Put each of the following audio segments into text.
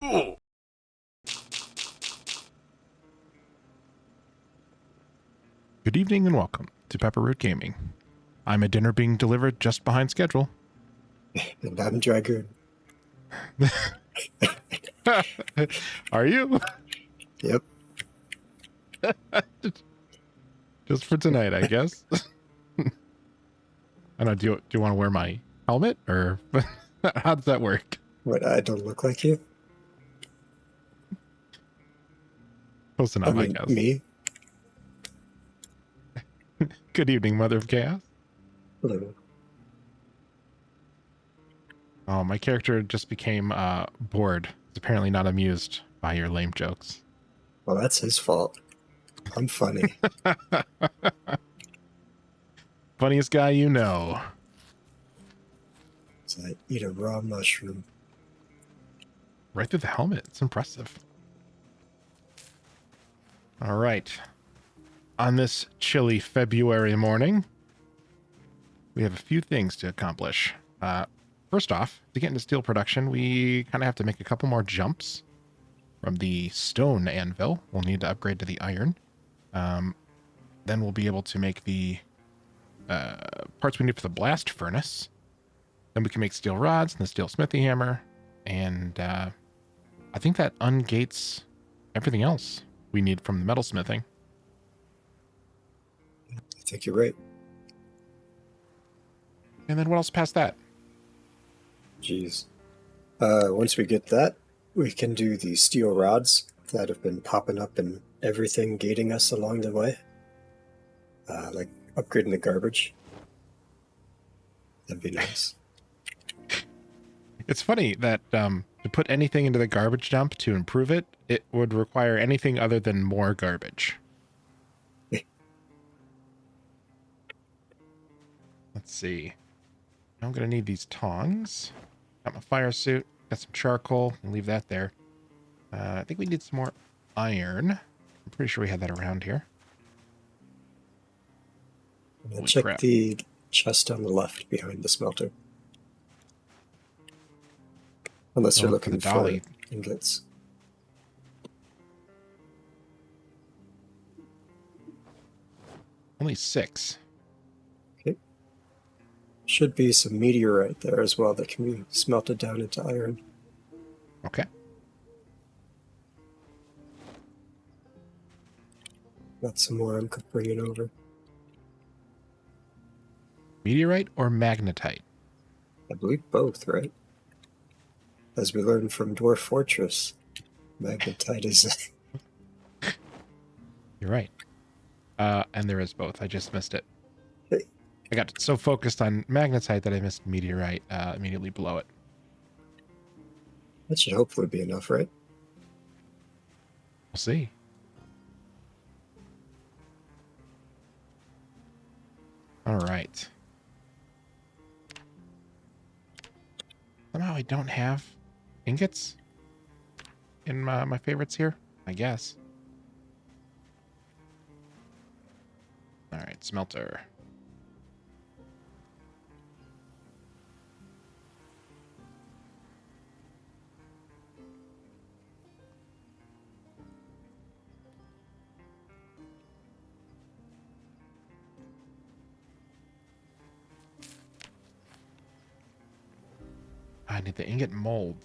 Oh. Good evening and welcome to Pepperroot Gaming. I'm a dinner being delivered just behind schedule. And I'm Dragoon. Are you? Yep. Just for tonight, I guess. I don't know, do you want to wear my helmet or how does that work? What, I don't look like you? Close enough, I guess. Me? Good evening, Mother of Chaos. Hello. Oh, my character just became bored. He's apparently not amused by your lame jokes. Well, that's his fault. I'm funny. Funniest guy you know. So I eat a raw mushroom. Right through the helmet. It's impressive. All right. On this chilly February morning, we have a few things to accomplish. First off, to get into steel production, we kind of have to make a couple more jumps from the stone anvil. We'll need to upgrade to the iron. Then we'll be able to make the parts we need for the blast furnace. Then we can make steel rods and the steel smithy hammer. And I think that ungates everything else we need from the metalsmithing. I think you're right. And then what else past that? Jeez. Once we get that, we can do the steel rods that have been popping up and everything gating us along the way. Like upgrading the garbage. That'd be nice. It's funny that to put anything into the garbage dump to improve it, it would require anything other than more garbage. Let's see. I'm going to need these tongs. Got my fire suit. Got some charcoal. I'll leave that there. I think we need some more iron. I'm pretty sure we had that around here. Check crap. the chest on the left behind the smelter. Unless you're looking the dolly. for ingots. Only 6. Okay. Should be some meteorite there as well that can be smelted down into iron. Okay. Got some more I'm bringing over. Meteorite or magnetite? I believe both, right? As we learned from Dwarf Fortress, magnetite is... You're right. And there is both. I just missed it. Hey. I got so focused on magnetite that I missed meteorite immediately below it. That should hopefully be enough, right? We'll see. All right. Somehow I don't have ingots in my favorites here, I guess. All right, smelter. I need the ingot mold.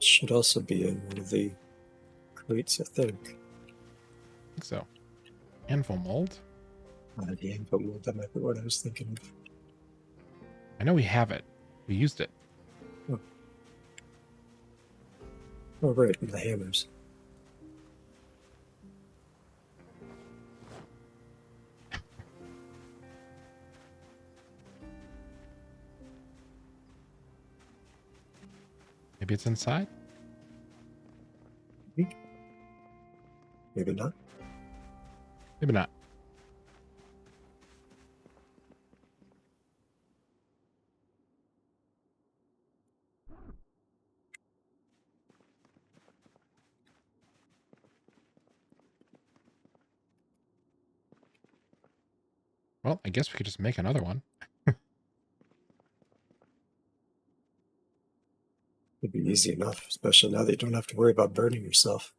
Should also be in one of the crates, I think. I think so. Anvil mold? The anvil mold, that might be what I was thinking of. I know we have it. We used it. Oh, right, and the hammers. Maybe it's inside? Maybe not. Maybe not. Well, I guess we could just make another one. It'd be easy enough, especially now that you don't have to worry about burning yourself.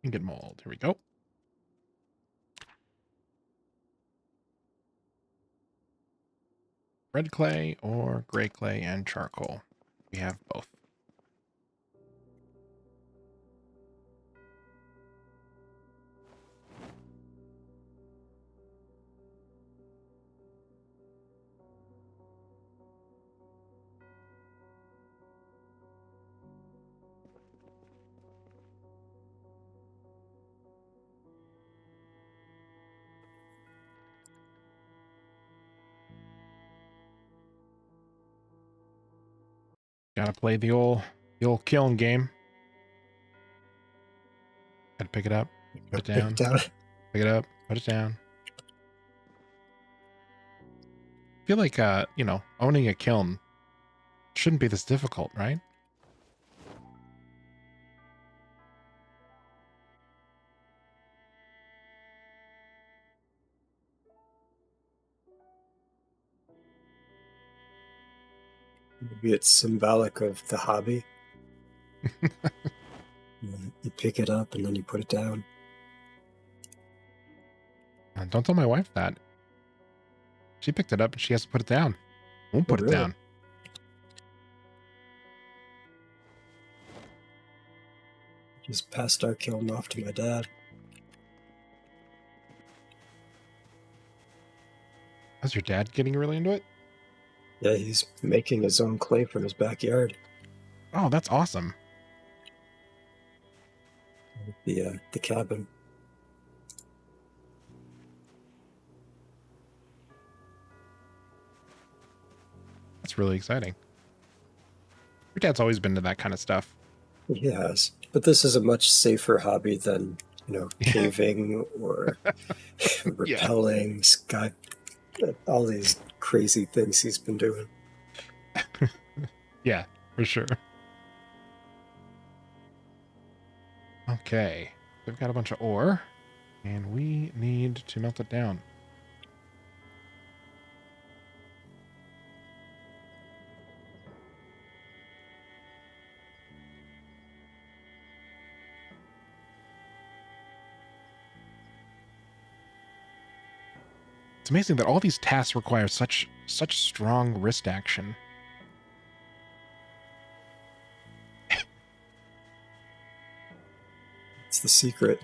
Get mold. Here we go. Red clay or gray clay and charcoal. We have both. Gotta play the old kiln game. Gotta pick it up, put it down. Pick it up, put it down. I feel like owning a kiln shouldn't be this difficult, right? Maybe it's symbolic of the hobby. You pick it up and then you put it down. Don't tell my wife that. She picked it up and she has to put it down. Won't put it down. Just passed our kiln off to my dad. How's your dad getting really into it? Yeah, he's making his own clay from his backyard. Oh, that's awesome. The cabin. That's really exciting. Your dad's always been into that kind of stuff. He has. But this is a much safer hobby than, caving or rappelling, sky, all these crazy things he's been doing. Yeah, for sure. Okay, we've got a bunch of ore, and we need to melt it down. It's amazing that all these tasks require such strong wrist action. It's the secret.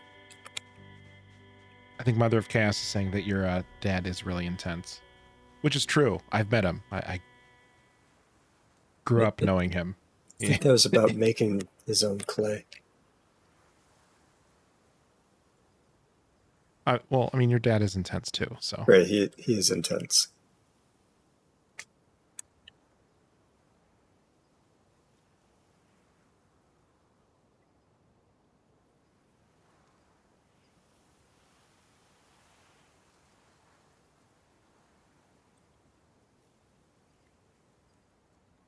I think Mother of Chaos is saying that your dad is really intense, which is true. I've met him. I grew up knowing him. I think that was about making his own clay. Well, I mean, your dad is intense too, so. Right, he is intense.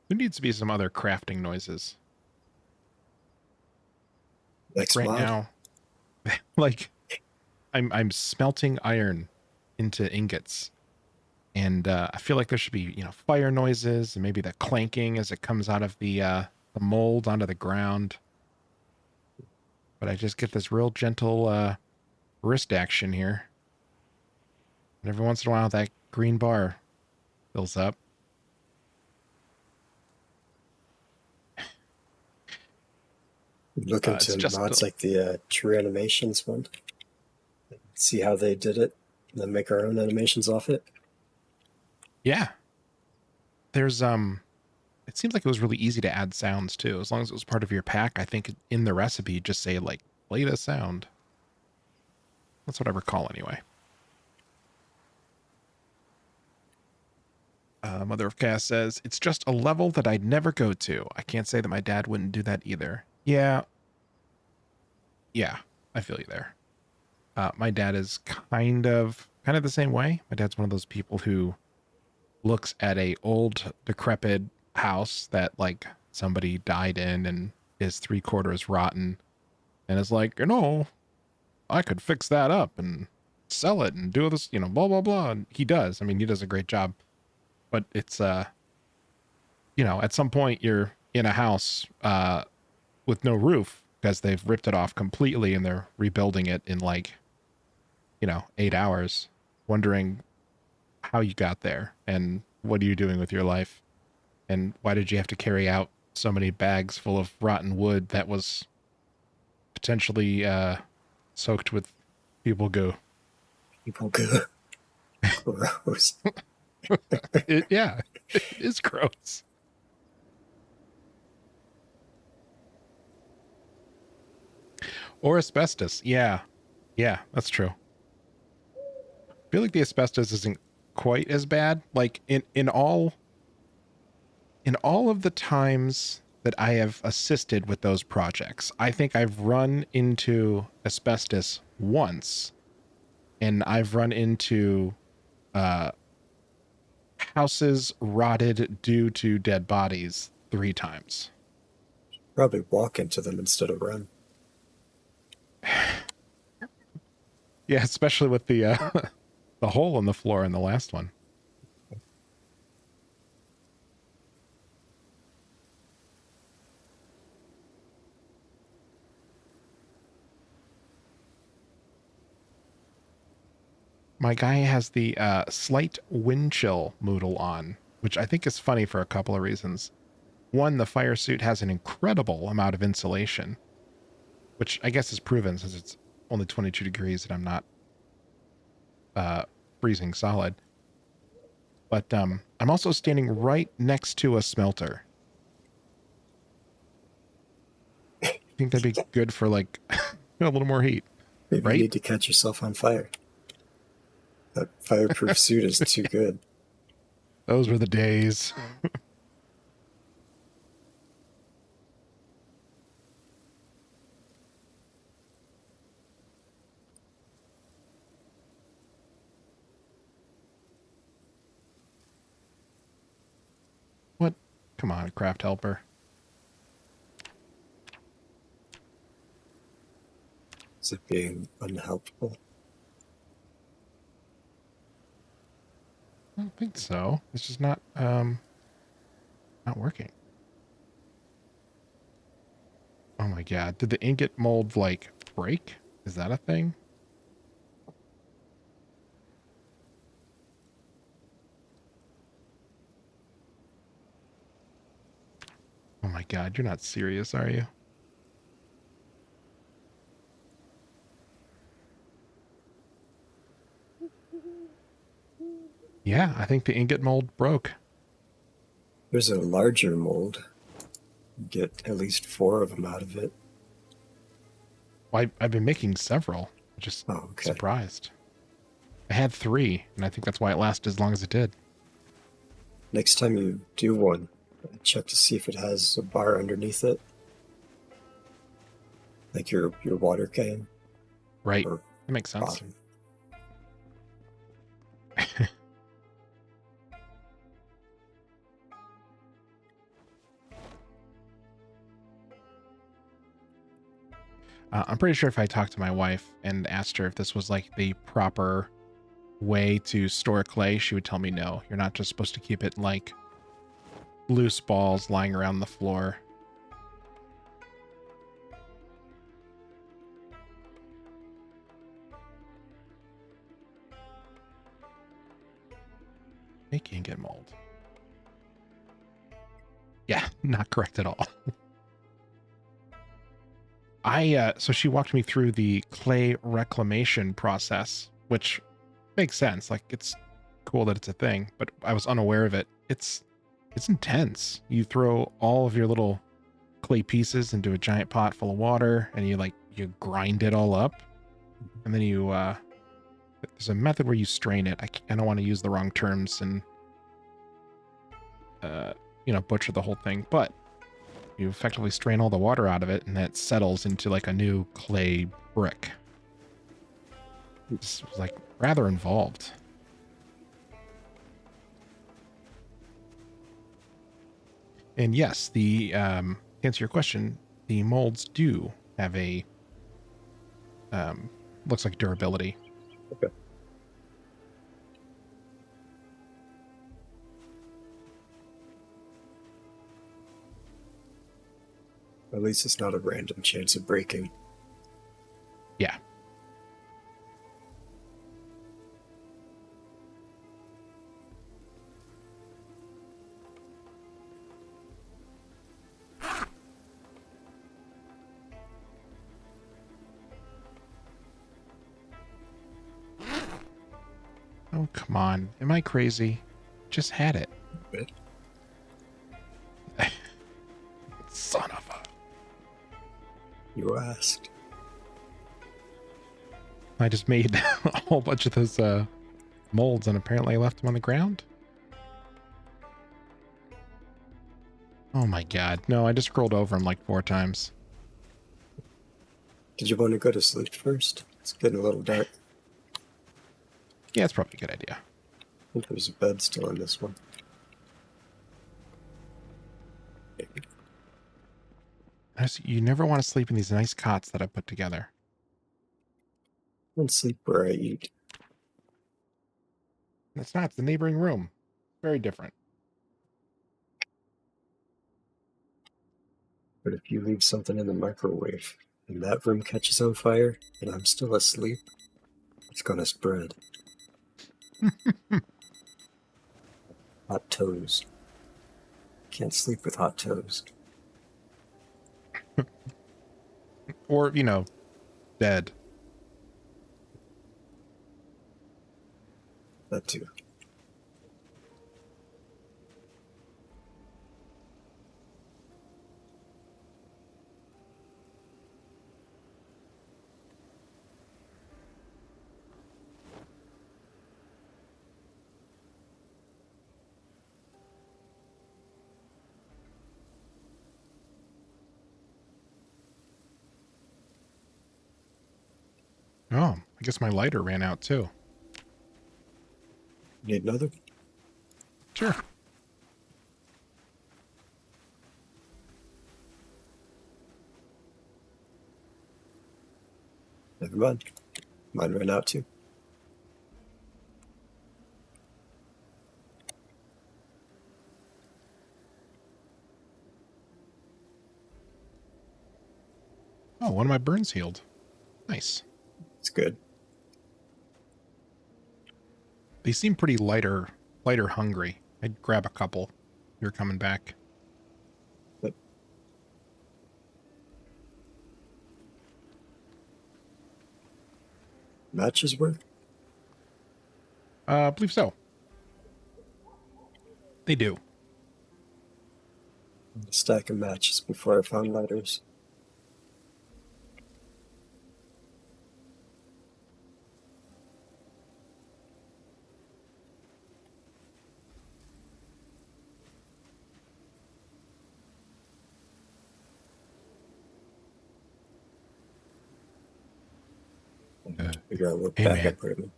There needs to be some other crafting noises. Next right mod. now, like I'm smelting iron into ingots, and I feel like there should be fire noises and maybe the clanking as it comes out of the mold onto the ground. But I just get this real gentle wrist action here, and every once in a while that green bar fills up. Look into mods like the True Animations one. See how they did it, and then make our own animations off it. Yeah. There's it seems like it was really easy to add sounds too. As long as it was part of your pack, I think in the recipe just say like play the sound. That's what I recall anyway. Mother of Chaos says, it's just a level that I'd never go to. I can't say that my dad wouldn't do that either. Yeah, I feel you there. My dad is kind of the same way. My dad's one of those people who looks at a old decrepit house that like somebody died in and is 3/4 rotten, and is like, I could fix that up and sell it and do this, blah blah blah. And he does. I mean, he does a great job. But it's at some point you're in a house with no roof because they've ripped it off completely and they're rebuilding it in like 8 hours, wondering how you got there and what are you doing with your life and why did you have to carry out so many bags full of rotten wood that was potentially soaked with people goo. People goo. Gross. Yeah, it is gross. Or asbestos. Yeah, that's true. I feel like the asbestos isn't quite as bad. Like in all of the times that I have assisted with those projects, I think I've run into asbestos once, and I've run into houses rotted due to dead bodies 3 times. Probably walk into them instead of run. Yeah, especially with the the hole in the floor in the last one. My guy has the slight wind chill modal on, which I think is funny for a couple of reasons. One, the fire suit has an incredible amount of insulation, which I guess is proven since it's only 22 degrees and I'm not freezing solid. But I'm also standing right next to a smelter. I think that'd be good for like a little more heat. Maybe right? you need to catch yourself on fire. That fireproof suit is too good. Those were the days. What? Come on, craft helper. Is it being unhelpful? I don't think so. It's just not working. Oh my god. Did the ingot mold like break? Is that a thing? Oh my god, you're not serious, are you? Yeah, I think the ingot mold broke. There's a larger mold. You get at least 4 of them out of it. Well, I've been making several. Just surprised. I had 3, and I think that's why it lasted as long as it did. Next time you do one, check to see if it has a bar underneath it. Like your water can. Right. That makes sense. Bottom. I'm pretty sure if I talked to my wife and asked her if this was like the proper way to store clay, she would tell me no. You're not just supposed to keep it like loose balls lying around the floor. Make ingot mold. Yeah, not correct at all. So she walked me through the clay reclamation process, which makes sense. Like, it's cool that it's a thing, but I was unaware of it. It's intense. You throw all of your little clay pieces into a giant pot full of water, and you grind it all up, and then you there's a method where you strain it. I don't want to use the wrong terms and butcher the whole thing, but you effectively strain all the water out of it, and then it settles into like a new clay brick. It's like rather involved. And yes, the to answer your question, the molds do have a looks like durability. Okay. At least it's not a random chance of breaking. Yeah. Oh, come on. Am I crazy? Just had it. Bit. Son of a... You asked. I just made a whole bunch of those molds and apparently I left them on the ground. Oh my god. No, I just scrolled over them like 4 times. Did you want to go to sleep first? It's getting a little dark. Yeah, it's probably a good idea. I think there's a bed still in this one. You never want to sleep in these nice cots that I put together. I don't sleep where I eat. It's not. It's the neighboring room. Very different. But if you leave something in the microwave and that room catches on fire and I'm still asleep, it's gonna spread. Hot toast. Can't sleep with hot toast. Or, you know, dead. That too. Oh, I guess my lighter ran out too. Need another? Sure. Never mind. Mine ran out too. Oh, one of my burns healed. Nice. It's good. They seem pretty lighter hungry. I'd grab a couple. You're coming back. But matches work? I believe so. They do. A stack of matches before I found lighters. We gotta look Hey, back man. at him.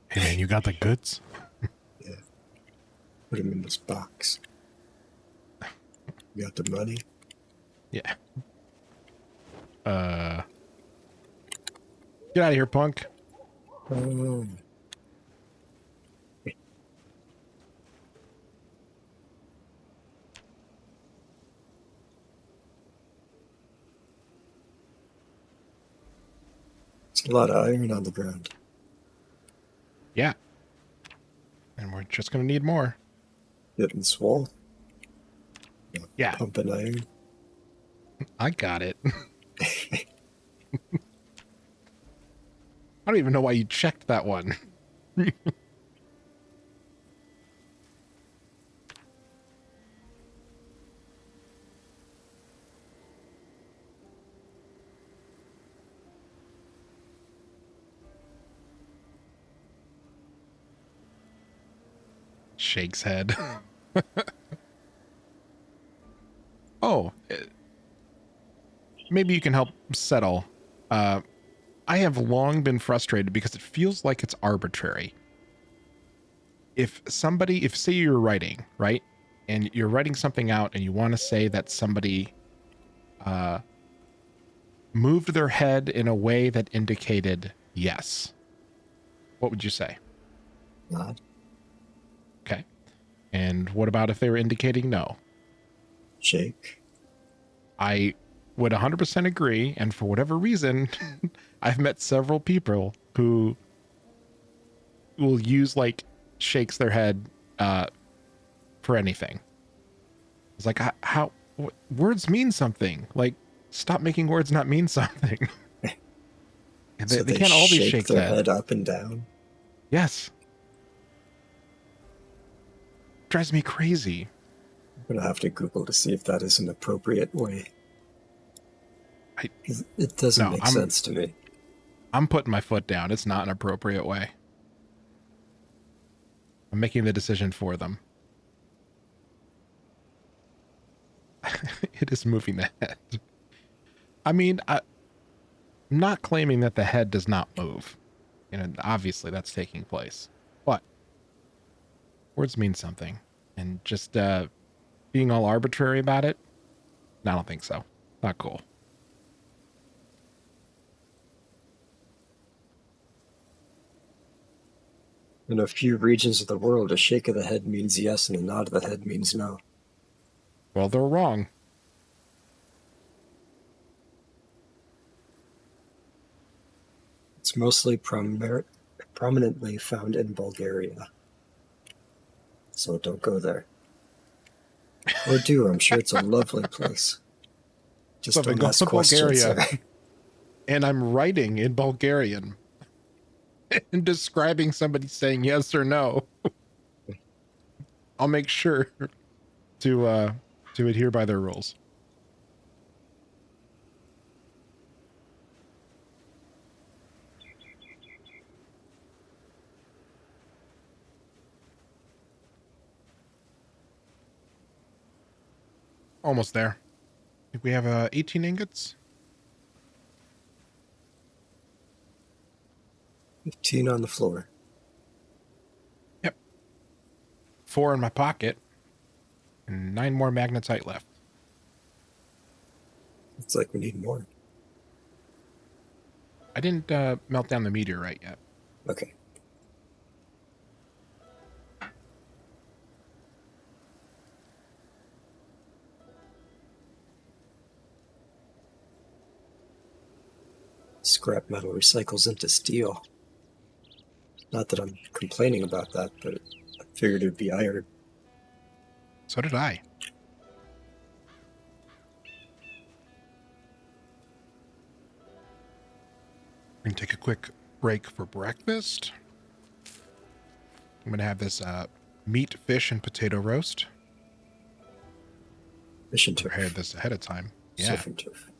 Hey man, you got the goods? Yeah. Put him in this box. You got the money? Yeah. Get out of here, punk. Oh. It's a lot of iron on the ground. Yeah. And we're just gonna need more. Getting swole. Yeah. Pumping iron. I got it. I don't even know why you checked that one. Shakes head. Oh, maybe you can help settle. I have long been frustrated because it feels like it's arbitrary. If say you're writing, right? and you're writing something out and you want to say that somebody moved their head in a way that indicated yes, what would you say? Nod. Okay. And what about if they were indicating no? Shake. I would 100% agree. And for whatever reason, I've met several people who will use like shakes their head for anything. It's like, how words mean something. Like, stop making words not mean something. So they can't always shake their that. head up and down. Yes. Drives me crazy. I'm gonna have to Google to see if that is an appropriate way. It doesn't make sense to me. I'm putting my foot down. It's not an appropriate way. I'm making the decision for them. It is moving the head. I mean, I'm not claiming that the head does not move. And obviously that's taking place. But words mean something. And just being all arbitrary about it, I don't think so. Not cool. In a few regions of the world, a shake of the head means yes and a nod of the head means no. Well, they're wrong. It's mostly prominently found in Bulgaria. So don't go there. Or do, I'm sure it's a lovely place. Just So don't ask questions. Bulgaria, and I'm writing in Bulgarian and describing somebody saying yes or no. I'll make sure to adhere by their rules. Almost there. I think we have 18 ingots. 15 on the floor. Yep. 4 in my pocket. And 9 more magnetite left. It's like we need more. I didn't melt down the meteorite yet. Okay. Scrap metal recycles into steel. Not that I'm complaining about that, but I figured it would be iron. So did I. We're going to take a quick break for breakfast. I'm going to have this meat, fish, and potato roast. Fish and turf. Prepared this ahead of time. Yeah. Surf and turf.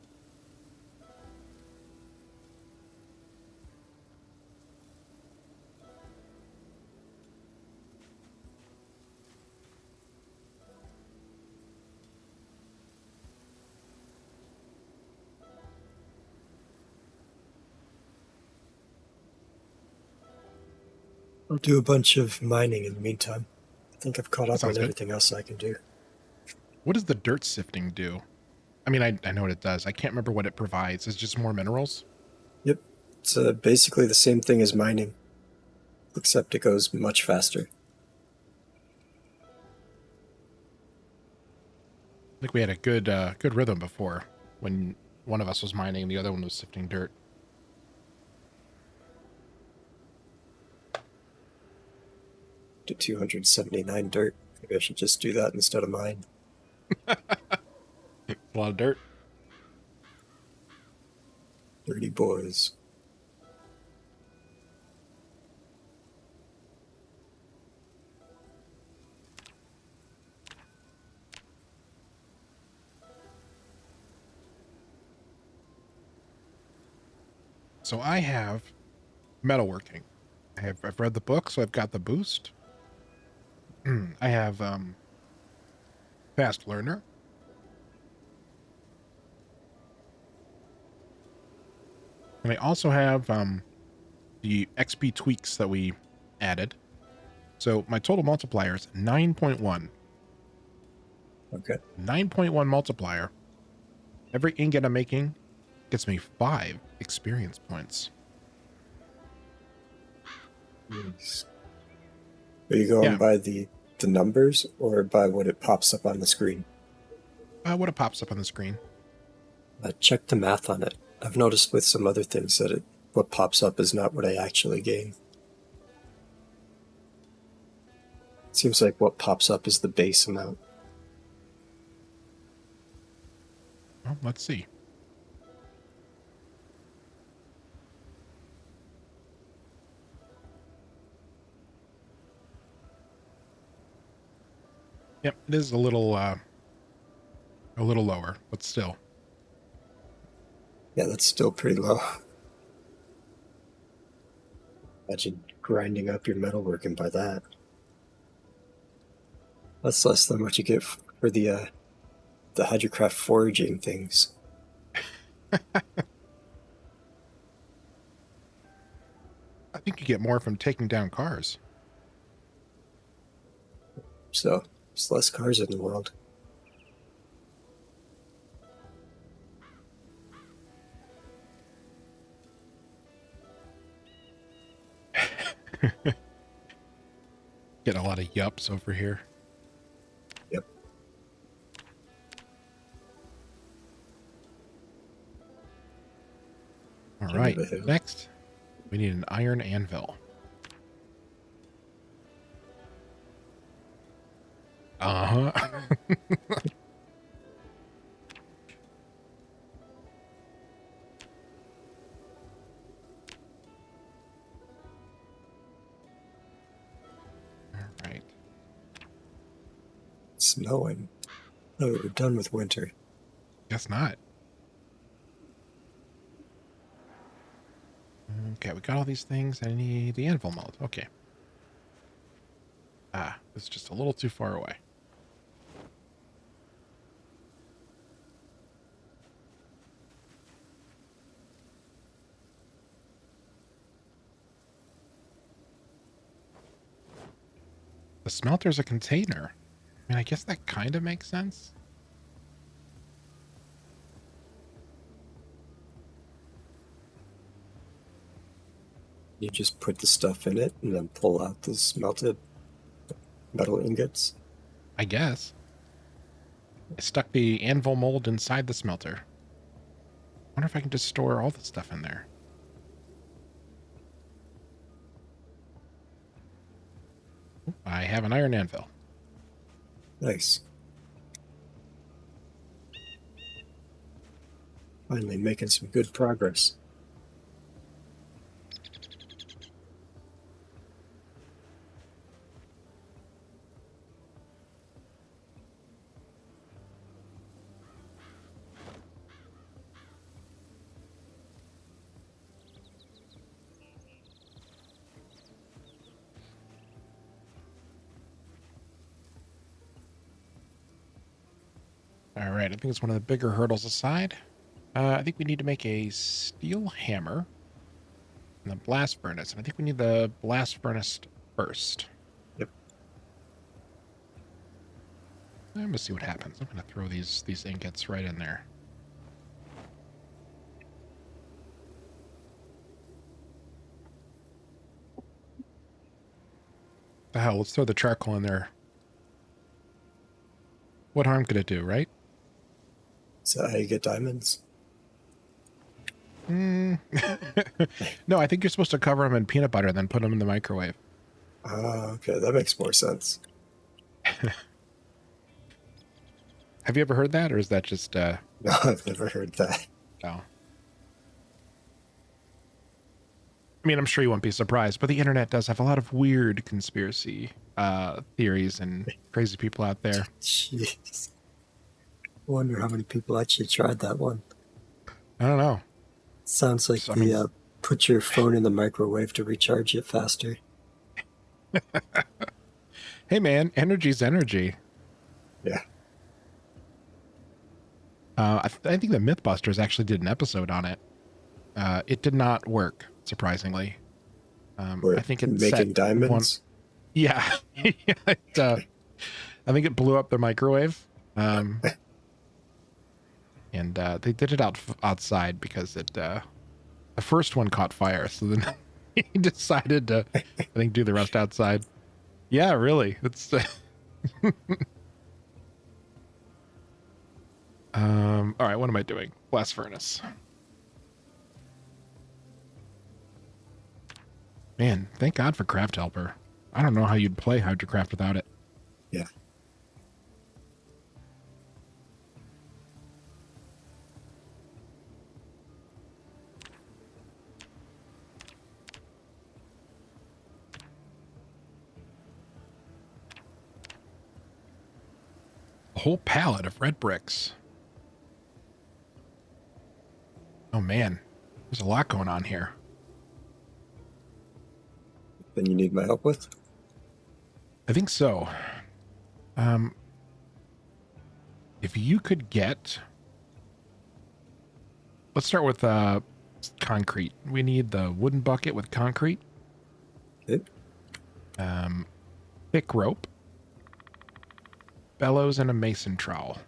I'll do a bunch of mining in the meantime. I think I've caught up on everything else I can do. What does the dirt sifting do? I mean, I know what it does. I can't remember what it provides. It's just more minerals? Yep. It's basically the same thing as mining, except it goes much faster. I think we had a good rhythm before when one of us was mining and the other one was sifting dirt. To 279 dirt. Maybe I should just do that instead of mine. A lot of dirt. Dirty boys. So I have metalworking. I've read the book, so I've got the boost. I have fast learner. And I also have the XP tweaks that we added. So my total multiplier is 9.1. Okay. 9.1 multiplier. Every ingot I'm making gets me 5 experience points. Nice. Are you going Yeah. by the numbers or by what it pops up on the screen? What it pops up on the screen. Check the math on it. I've noticed with some other things that what pops up is not what I actually gain. Seems like what pops up is the base amount. Well, let's see. Yep, it is a little lower, but still. Yeah, that's still pretty low. Imagine grinding up your metalworking by that. That's less than what you get for the hydrocraft foraging things. I think you get more from taking down cars. So, there's less cars in the world. Getting a lot of yups over here. Yep. All right, next, we need an iron anvil. Uh-huh. All right. Snowing. Oh, we're done with winter. Guess not. Okay, we got all these things. I need the anvil mold. Okay. Ah, it's just a little too far away. The smelter's a container. I mean, I guess that kind of makes sense. You just put the stuff in it and then pull out the smelted metal ingots. I guess. I stuck the anvil mold inside the smelter. Wonder if I can just store all the stuff in there. Ooh, I have an iron anvil. Nice. Finally making some good progress. All right, I think it's one of the bigger hurdles aside. I think we need to make a steel hammer and the blast furnace. And I think we need the blast furnace first. Yep. I'm going to see what happens. I'm going to throw these ingots right in there. The hell, let's throw the charcoal in there. What harm could it do, right? Is that how you get diamonds? No, I think you're supposed to cover them in peanut butter, then put them in the microwave. Okay, that makes more sense. Have you ever heard that, or is that just No, I've never heard that. no? I mean, I'm sure you won't be surprised, but the internet does have a lot of weird conspiracy theories and crazy people out there. Jeez. I wonder how many people actually tried that one. I don't know. Sounds like So, I mean, put your phone in the microwave to recharge it faster. hey man, energy's energy. Yeah. I think the Mythbusters actually did an episode on it. It did not work, surprisingly. I think it making diamonds. Yeah, yeah I think it blew up their microwave. And they did it outside because the first one caught fire. So then he decided to, I think, do the rest outside. Yeah, really. It's all right. What am I doing? Blast furnace. Man, thank God for Craft Helper. I don't know how you'd play Hydrocraft without it. Yeah. A whole pallet of red bricks. Oh man, there's a lot going on here. Then you need my help with? I think so. If you could get, let's start with concrete. We need the wooden bucket with concrete. Okay. Thick rope, bellows, and a mason trowel.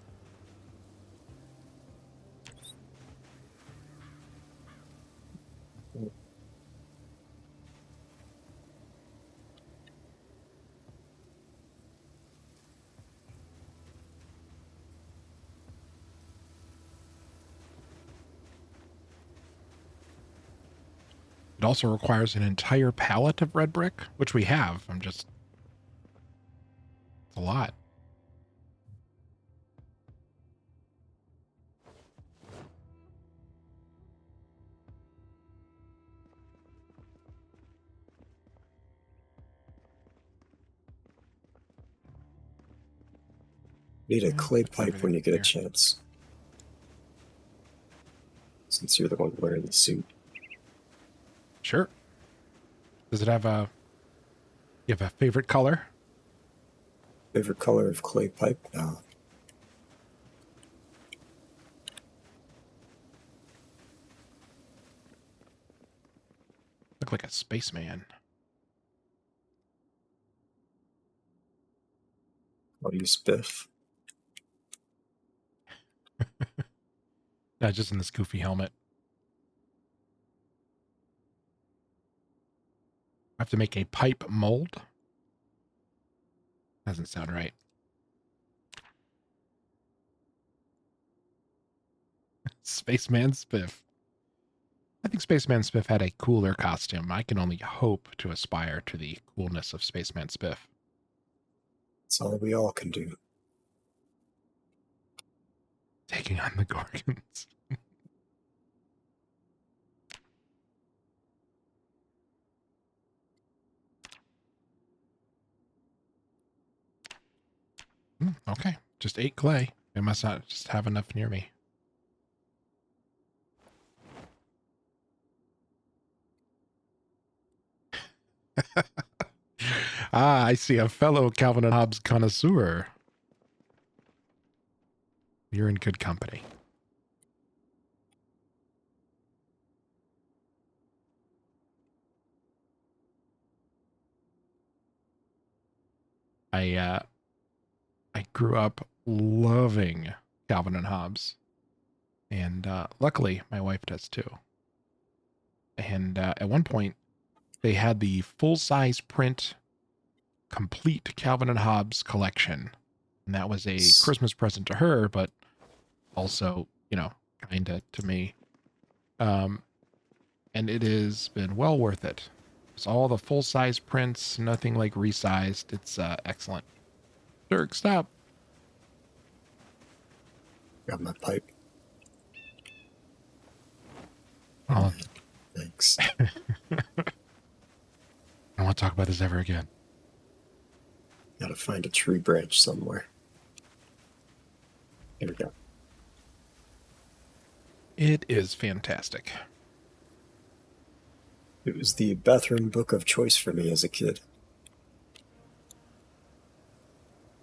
It also requires an entire pallet of red brick, which we have. It's a lot. Need a clay Put pipe everything when you get a here. chance. Since you're the one wearing the suit. Sure. Does it have you have a favorite color? Favorite color of clay pipe? No. Look like a spaceman. I'll use Biff. No, just in this goofy helmet. I have to make a pipe mold. Doesn't sound right. Spaceman Spiff. I think Spaceman Spiff had a cooler costume. I can only hope to aspire to the coolness of Spaceman Spiff. That's all we all can do. Taking on the Gorgons. Okay, just 8 clay. I must not just have enough near me. I see a fellow Calvin and Hobbes connoisseur. You're in good company. I grew up loving Calvin and Hobbes, and luckily my wife does too. And at one point, they had the full-size print, complete Calvin and Hobbes collection, and that was a Christmas present to her, but also, kinda to me. And it has been well worth it. It's all the full-size prints, nothing like resized. It's excellent. Dirk, stop. Got my pipe. Oh, Thanks. I don't want to talk about this ever again. Gotta find a tree branch somewhere. Here we go. It is fantastic. It was the bathroom book of choice for me as a kid.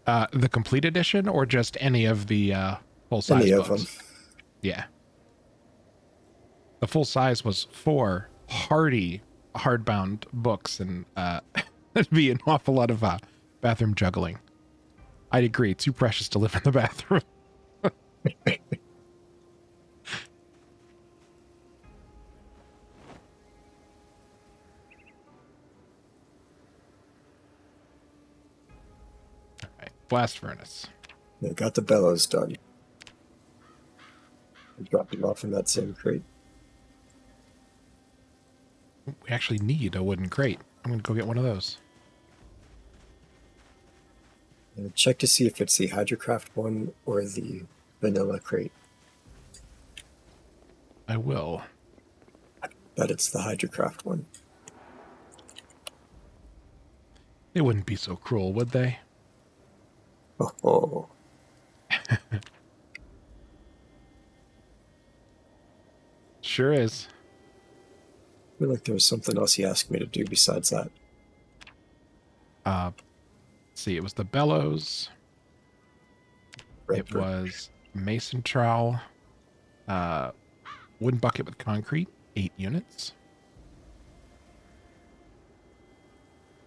The complete edition or just any of the full-size Any books? of them. Yeah. The full size was 4 hardy hardbound books, and that'd be an awful lot of bathroom juggling. I'd agree. Too precious to live in the bathroom. All right. Blast furnace. I got the bellows done. I dropped them off in that same crate. We actually need a wooden crate. I'm going to go get one of those. Check to see if it's the Hydrocraft one or the vanilla crate. I will. But it's the Hydrocraft one. They wouldn't be so cruel, would they? Oh. Sure is. I feel like there was something else he asked me to do besides that. Let's see, it was the bellows. Right, It was mason trowel. Wooden bucket with concrete, 8 units.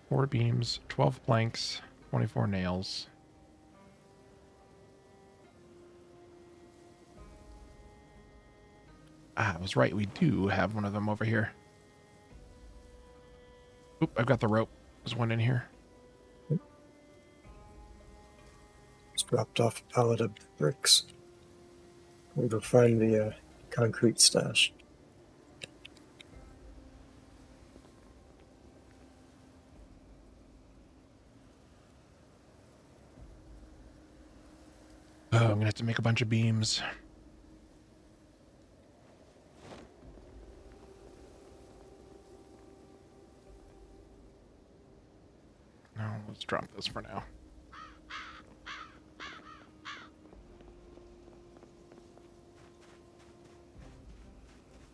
4 beams, 12 planks, 24 nails. I was right. We do have one of them over here. Oop, I've got the rope. There's one in here. Just dropped off a pallet of bricks. We'll go find the concrete stash. Oh, I'm going to have to make a bunch of beams. No, let's drop this for now.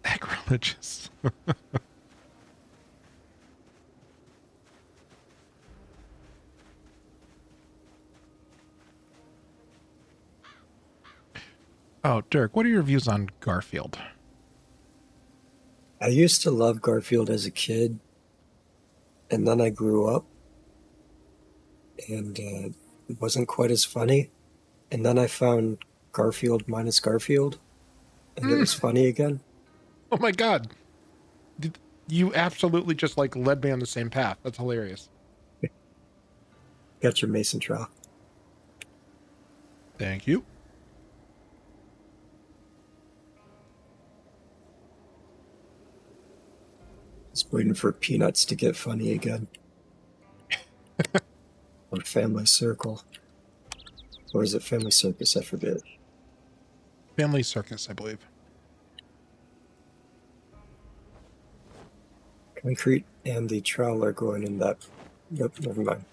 Sacrilegious. Oh, Dirk, what are your views on Garfield? I used to love Garfield as a kid, and then I grew up, and it wasn't quite as funny. And then I found Garfield minus Garfield, and it was funny again. Oh my god. You absolutely just like led me on the same path. That's hilarious. Got your mason trowel. Thank you. Just waiting for Peanuts to get funny again. Or Family Circle. Or is it Family Circus? I forget. Family Circus, I believe. Concrete and the trowel are going in that. Nope, never mind.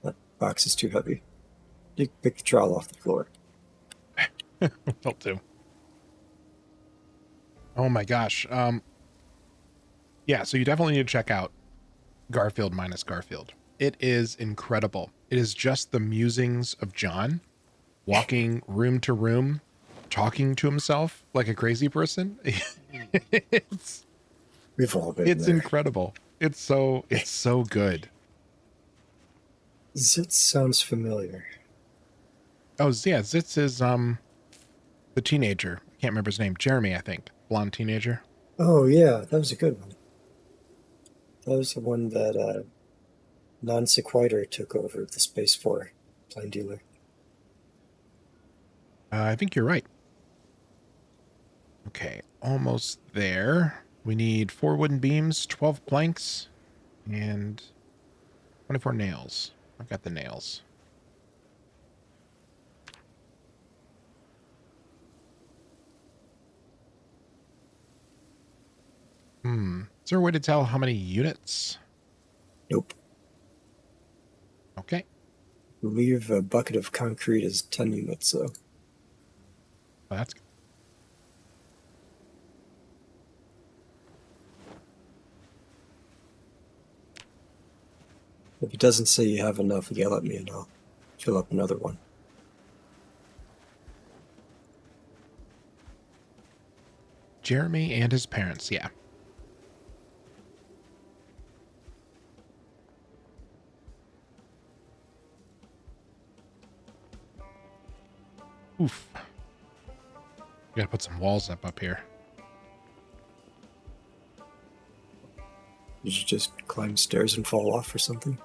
That box is too heavy. You can pick the trowel off the floor. Will do. Oh my gosh. Yeah, so you definitely need to check out Garfield minus Garfield. It is incredible. It is just the musings of John walking room to room, talking to himself like a crazy person. We've all been It's there. incredible. It's so good. Zitz sounds familiar. Oh yeah, Zitz is the teenager. I can't remember his name. Jeremy, I think. Blonde teenager. Oh yeah, that was a good one. That was the one that Non-Sequitur took over the Space 4 Plain Dealer. I think you're right. Okay, almost there. We need 4 wooden beams, 12 planks, and 24 nails. I've got the nails. Is there a way to tell how many units? Nope. Okay. I believe a bucket of concrete is 10 units, though. Well, that's good. If it doesn't say you have enough, yell at me and I'll fill up another one. Jeremy and his parents, yeah. Oof. We gotta put some walls up here. Did you just climb stairs and fall off or something?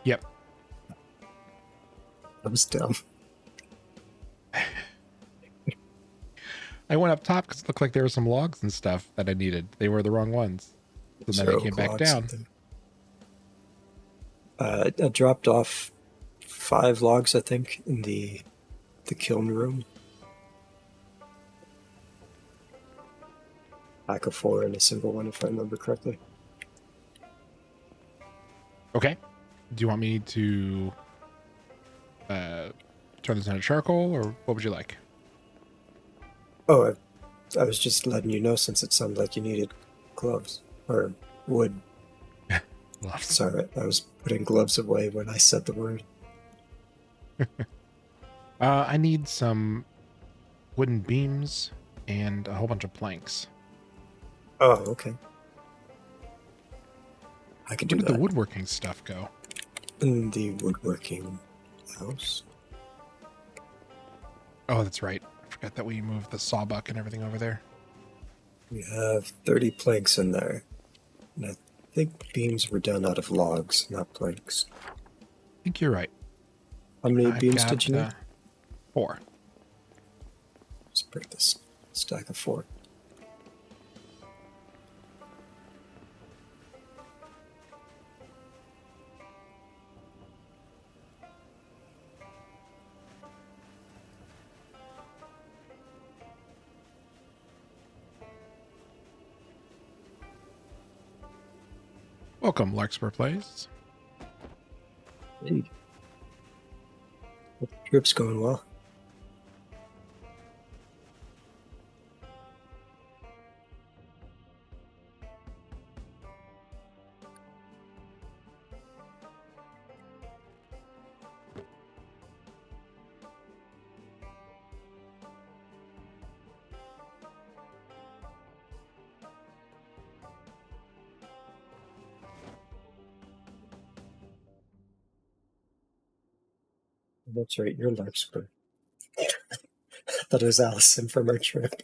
Yep. That was dumb. I went up top because it looked like there were some logs and stuff that I needed. They were the wrong ones. So then I came back down. I dropped off 5 logs, I think, in the kiln room. Pack of 4 and a single one, if I remember correctly. Okay. Do you want me to turn this into charcoal, or what would you like? Oh, I was just letting you know since it sounded like you needed gloves. Or wood. Gloves. Sorry, I was putting gloves away when I said the word. I need some wooden beams and a whole bunch of planks. Oh, okay. I could do Where that. did the woodworking stuff go? In the woodworking house. Oh, that's right. I forgot that we moved the sawbuck and everything over there. We have 30 planks in there. And I think beams were done out of logs, not planks. I think you're right. How many I've beams got, did you need? 4. Let's break this stack of 4. Welcome, Larkspur Plays. Hey. Hope the trip's going well. That's right, you're Larkspur. I thought it was Allison from our trip.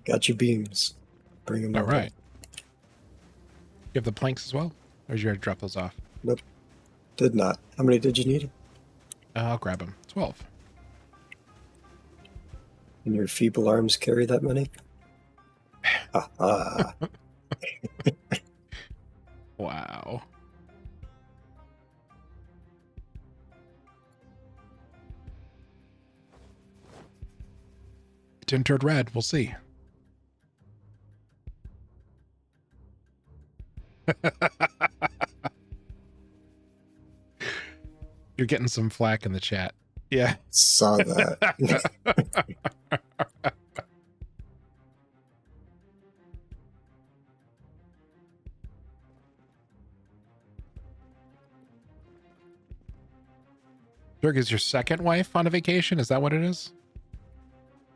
Got your beams. Bring them All over. right. You have the planks as well? Or did you already drop those off? Nope. Did not. How many did you need? I'll grab them. 12. And your feeble arms carry that many? Ah. Wow. It turned red. We'll see. You're getting some flack in the chat. Yeah. Saw that. Dirk, is your second wife on a vacation? Is that what it is?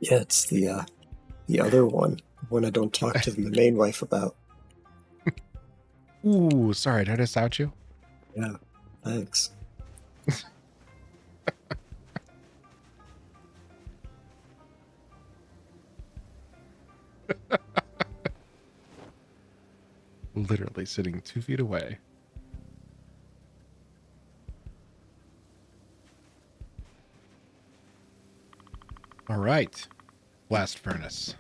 Yeah, it's the other one I don't talk to the main wife about. Ooh, sorry. Did I just out you? Yeah, thanks. Literally sitting 2 feet away. All right. Blast furnace.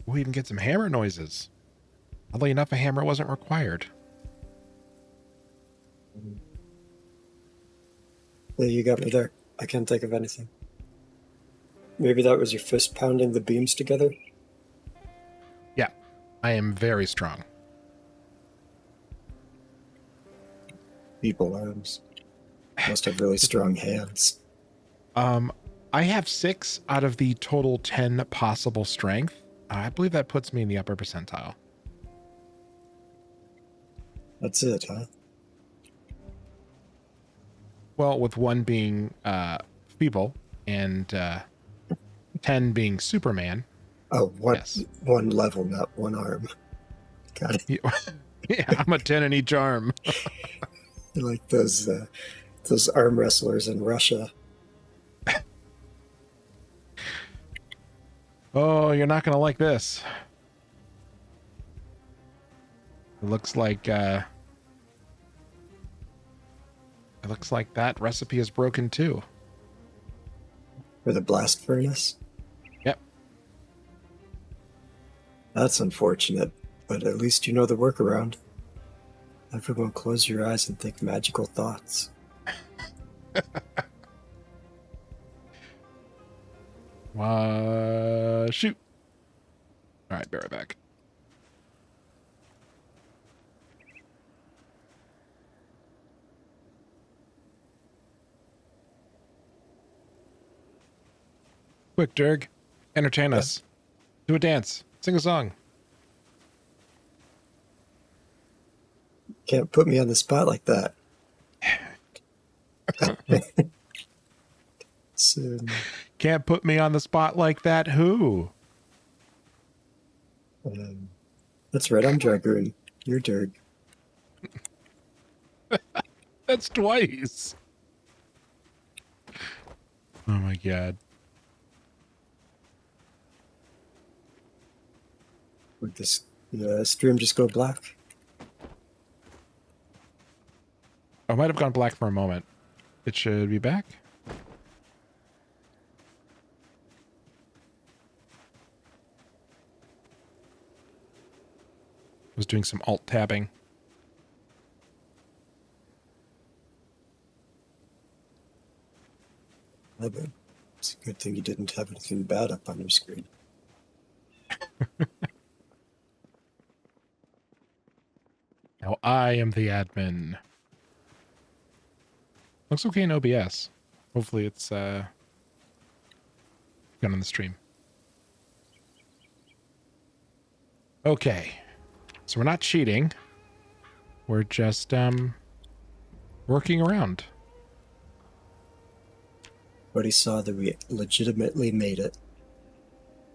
We even get some hammer noises. Oddly enough, a hammer wasn't required. Yeah, you got me there. I can't think of anything. Maybe that was your fist pounding the beams together? Yeah, I am very strong. Feeble arms. Must have really strong hands. I have 6 out of the total 10 possible strength. I believe that puts me in the upper percentile. That's it, huh? Well, with 1 being feeble and 10 being Superman. Oh, Yes. one level, not one arm. Got it. Yeah, I'm a 10 in each arm. Like those arm wrestlers in Russia. Oh, you're not going to like this. It looks like that recipe is broken too. For the blast furnace? Yep. That's unfortunate, but at least you know the workaround. Everyone close your eyes and think magical thoughts. Shoot. All right, be right back. Quick, Dirg. Entertain us. Do a dance. Sing a song. Can't put me on the spot like that. So, Can't put me on the spot like that. Who? that's right, I'm Dragoon. You're Dirg. That's twice. Oh my god. Would this stream just go black? I might have gone black for a moment. It should be back. I was doing some alt tabbing. It's a good thing you didn't have anything bad up on your screen. Now I am the admin. Looks okay in OBS. Hopefully it's gone on the stream. Okay. So we're not cheating. We're just working around. But he saw that we legitimately made it.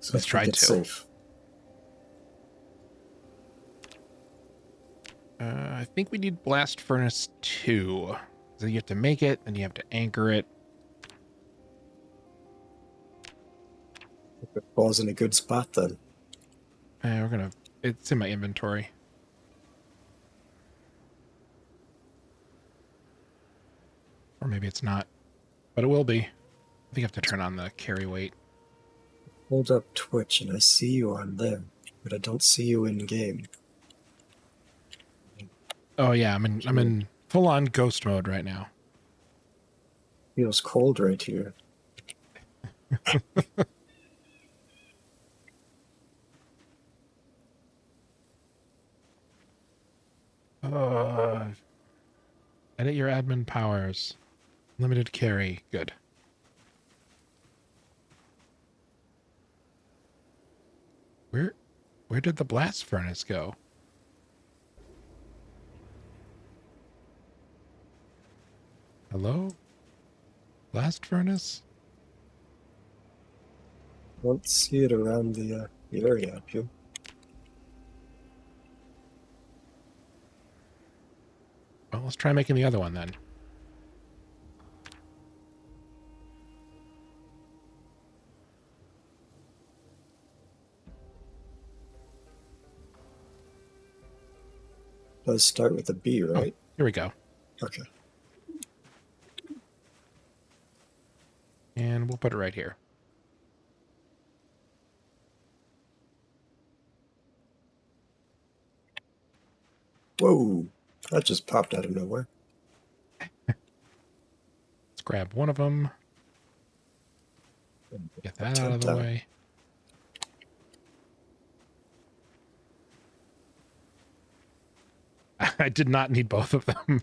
So Let's try to. Safe. I think we need Blast Furnace 2. So you have to make it, then you have to anchor it. If it falls in a good spot, then. It's in my inventory. Or maybe it's not. But it will be. I think I have to turn on the carry weight. Hold up Twitch and I see you on there, but I don't see you in game. Oh yeah, I'm in full on ghost mode right now. Feels cold right here. Edit your admin powers. Limited carry. Good. Where did the blast furnace go? Hello? Blast furnace? Don't see it around the area up here. Well, let's try making the other one then. Does start with a B, right? Oh, here we go. Okay. And we'll put it right here. Whoa! That just popped out of nowhere. Let's grab one of them. Get that out of the way. I did not need both of them.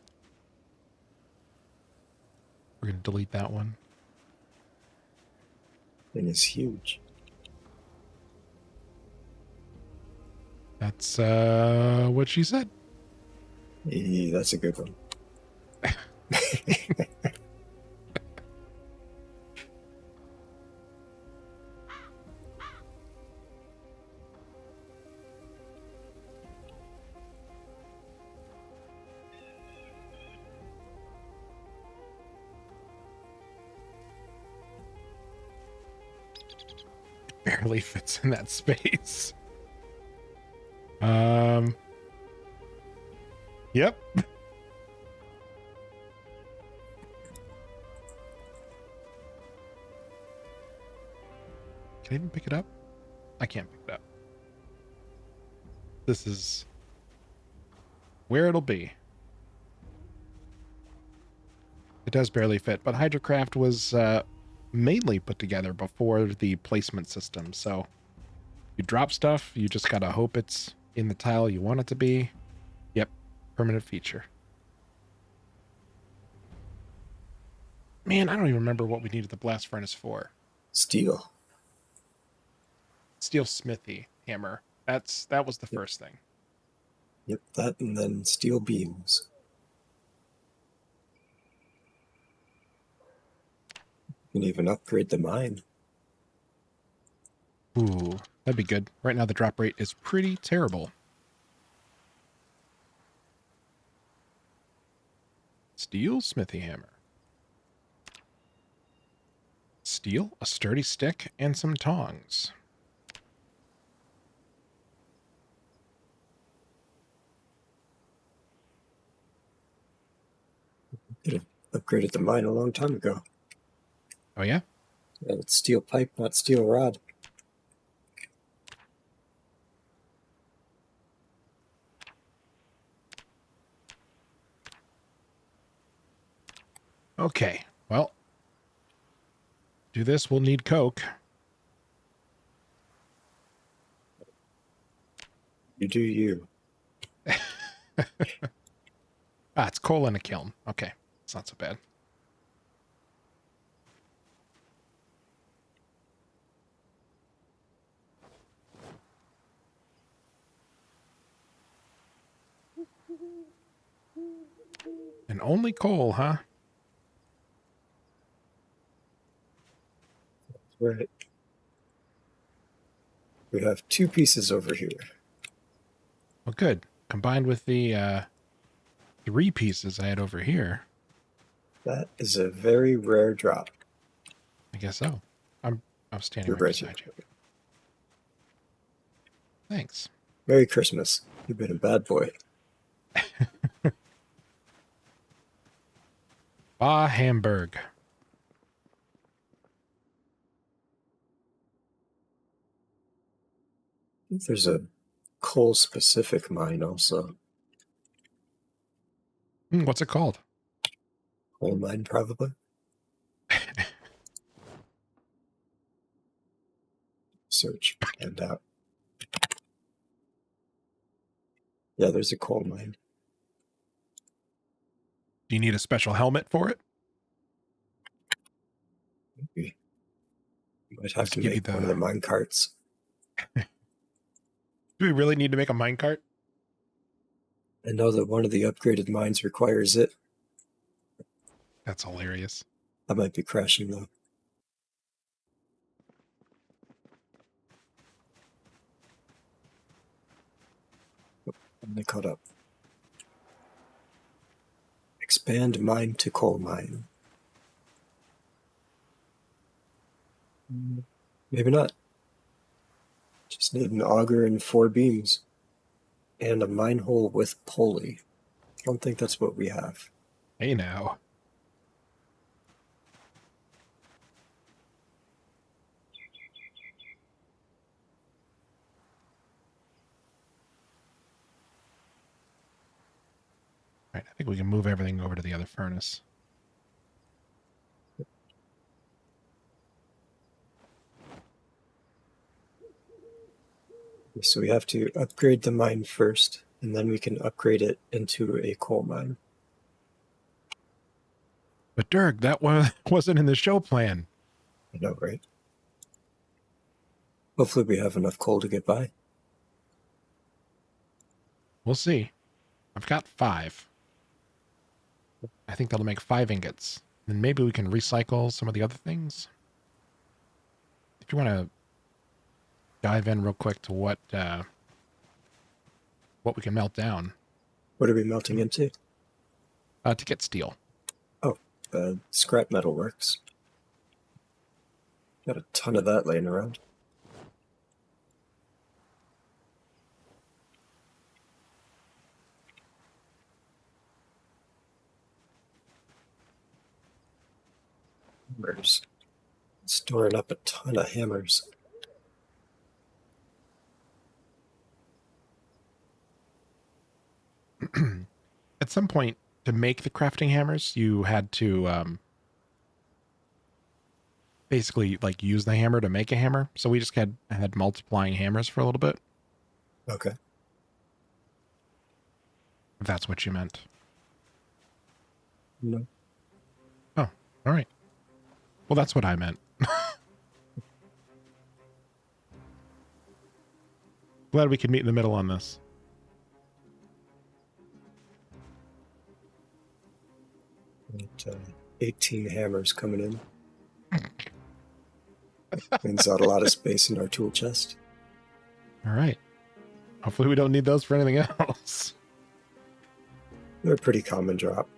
We're going to delete that one. Thing is huge. That's what she said. Hey, that's a good one. barely fits in that space. Yep. Can I even pick it up? I can't pick it up. This is where it'll be. It does barely fit, but Hydrocraft was mainly put together before the placement system. So you drop stuff, you just gotta hope it's in the tile you want it to be. Yep, permanent feature. Man, I don't even remember what we needed the blast furnace for. Steel. Steel smithy hammer. That was the first thing. Yep, that and then steel beams. You can even upgrade the mine. Ooh, that'd be good. Right now the drop rate is pretty terrible. Steel smithy hammer. Steel, a sturdy stick, and some tongs. Could have upgraded the mine a long time ago. Oh yeah? Yeah, it's steel pipe, not steel rod. Okay, well, do this, we'll need coke. You do you. Ah, it's coal in a kiln. Okay, it's not so bad. And only coal, huh? Right. We have 2 pieces over here. Well, good. Combined with the 3 pieces I had over here. That is a very rare drop. I guess so. I'm standing You're right right beside you. Thanks. Merry Christmas. You've been a bad boy. Hamburg. There's a coal-specific mine also. What's it called? Coal mine, probably. Search and out. Yeah, there's a coal mine. Do you need a special helmet for it? Maybe. You might have Just to give you make one of the mine carts. Do we really need to make a minecart? I know that one of the upgraded mines requires it. That's hilarious. I might be crashing though. They caught up. Expand mine to coal mine. Maybe not. Just need an auger and 4 beams. And a mine hole with pulley. I don't think that's what we have. Hey now. All right, I think we can move everything over to the other furnace. So we have to upgrade the mine first, and then we can upgrade it into a coal mine. But Dirk, that wasn't in the show plan. I know, right? Hopefully we have enough coal to get by. We'll see. I've got 5. I think that'll make 5 ingots. And maybe we can recycle some of the other things. If you want to dive in real quick to what we can melt down. What are we melting into? To get steel. Oh, scrap metal works. Got a ton of that laying around. Hammers. Storing up a ton of hammers. At some point, to make the crafting hammers, you had to basically like use the hammer to make a hammer. So we just had multiplying hammers for a little bit, Okay. if that's what you meant. No. Oh, all right. Well, that's what I meant. Glad we could meet in the middle on this. Got, 18 hammers coming in. Cleans out a lot of space in our tool chest. All right. Hopefully we don't need those for anything else. They're a pretty common drop.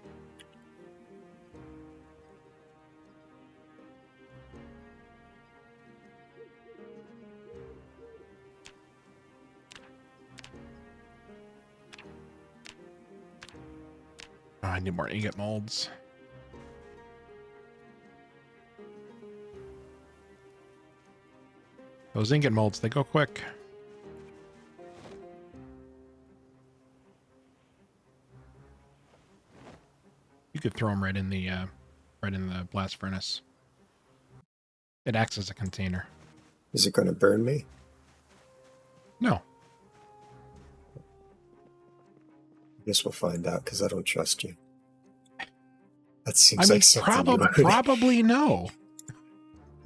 Oh, I need more ingot molds. Those ingot molds, they go quick. You could throw them right in the blast furnace. It acts as a container. Is it going to burn me? No. I guess we'll find out because I don't trust you. That seems like something probably no.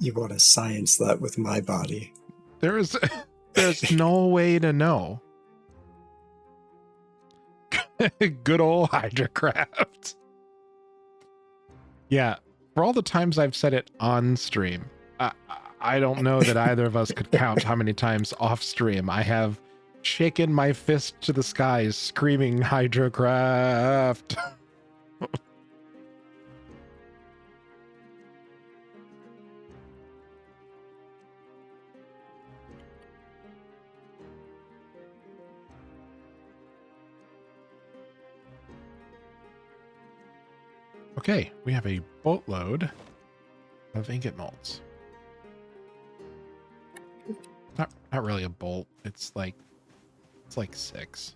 You want to science that with my body. There's no way to know. Good old Hydrocraft. Yeah, for all the times I've said it on stream, I don't know that either of us could count how many times off stream I have shaken my fist to the skies screaming Hydrocraft. Okay, we have a boatload of ingot molds. Not really a bolt. It's like 6.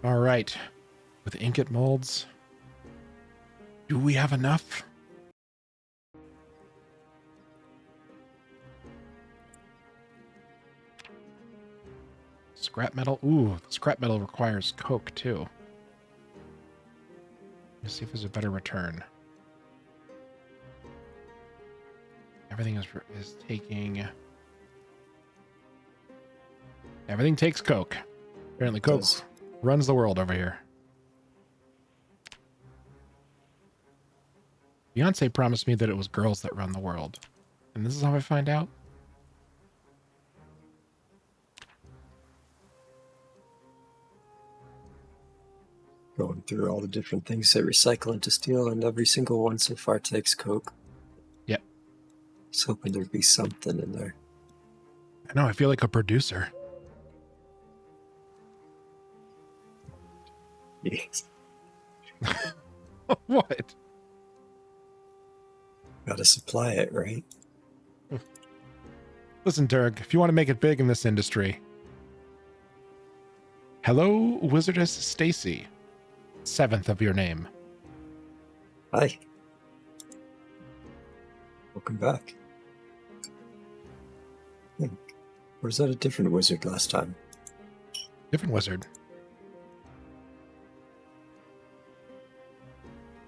All right, with ingot molds, do we have enough? Scrap metal. Ooh, scrap metal requires coke too. Let's see if there's a better return. Everything is taking. Everything takes coke. Apparently, coke runs the world over here. Beyonce promised me that it was girls that run the world, and this is how I find out. Going through all the different things that recycle into steel, and every single one so far takes coke. Yep. I was hoping there'd be something in there. I know, I feel like a producer. Yes. What? Gotta supply it, right? Listen, Dirg, if you want to make it big in this industry. Hello, Wizardess Stacy. 7th of your name. Hi. Welcome back. Or was that a different wizard last time? Different wizard.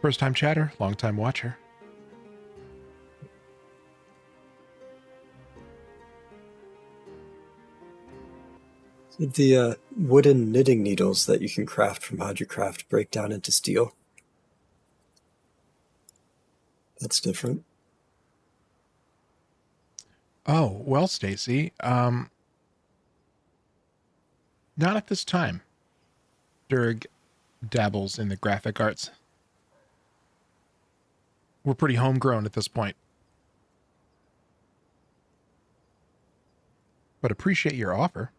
First time chatter, long time watcher. Did the wooden knitting needles that you can craft from Hydrocraft break down into steel? That's different. Oh, well, Stacy, not at this time. Dirg dabbles in the graphic arts. We're pretty homegrown at this point. but appreciate your offer.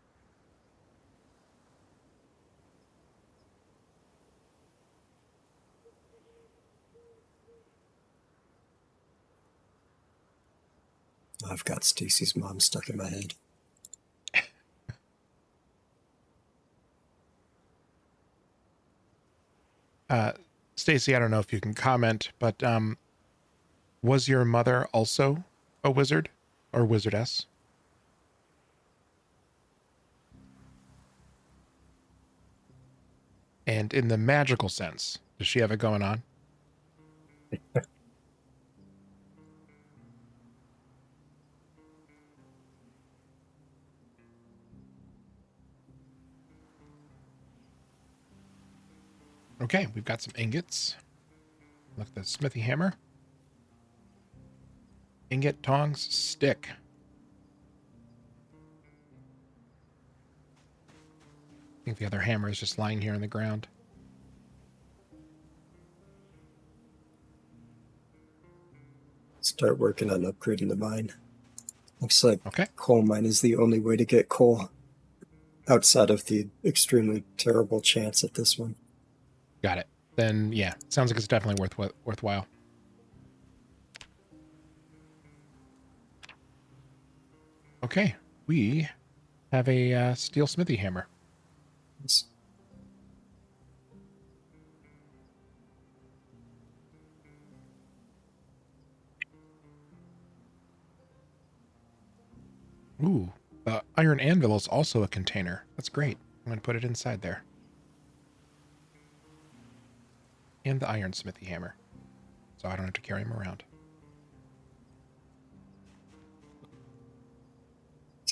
I've got Stacy's mom stuck in my head. Stacy, I don't know if you can comment, but was your mother also a wizard or wizardess? And in the magical sense, does she have it going on? Okay, we've got some ingots. Look at the smithy hammer. Ingot, tongs, stick. I think the other hammer is just lying here on the ground. Start working on upgrading the mine. Looks like Okay. coal mine is the only way to get coal outside of the extremely terrible chance at this one. Got it. Then, yeah, sounds like it's definitely worthwhile. Okay, we have a steel smithy hammer. It's Ooh, the iron anvil is also a container. That's great. I'm going to put it inside there. And the iron smithy hammer. So I don't have to carry him around.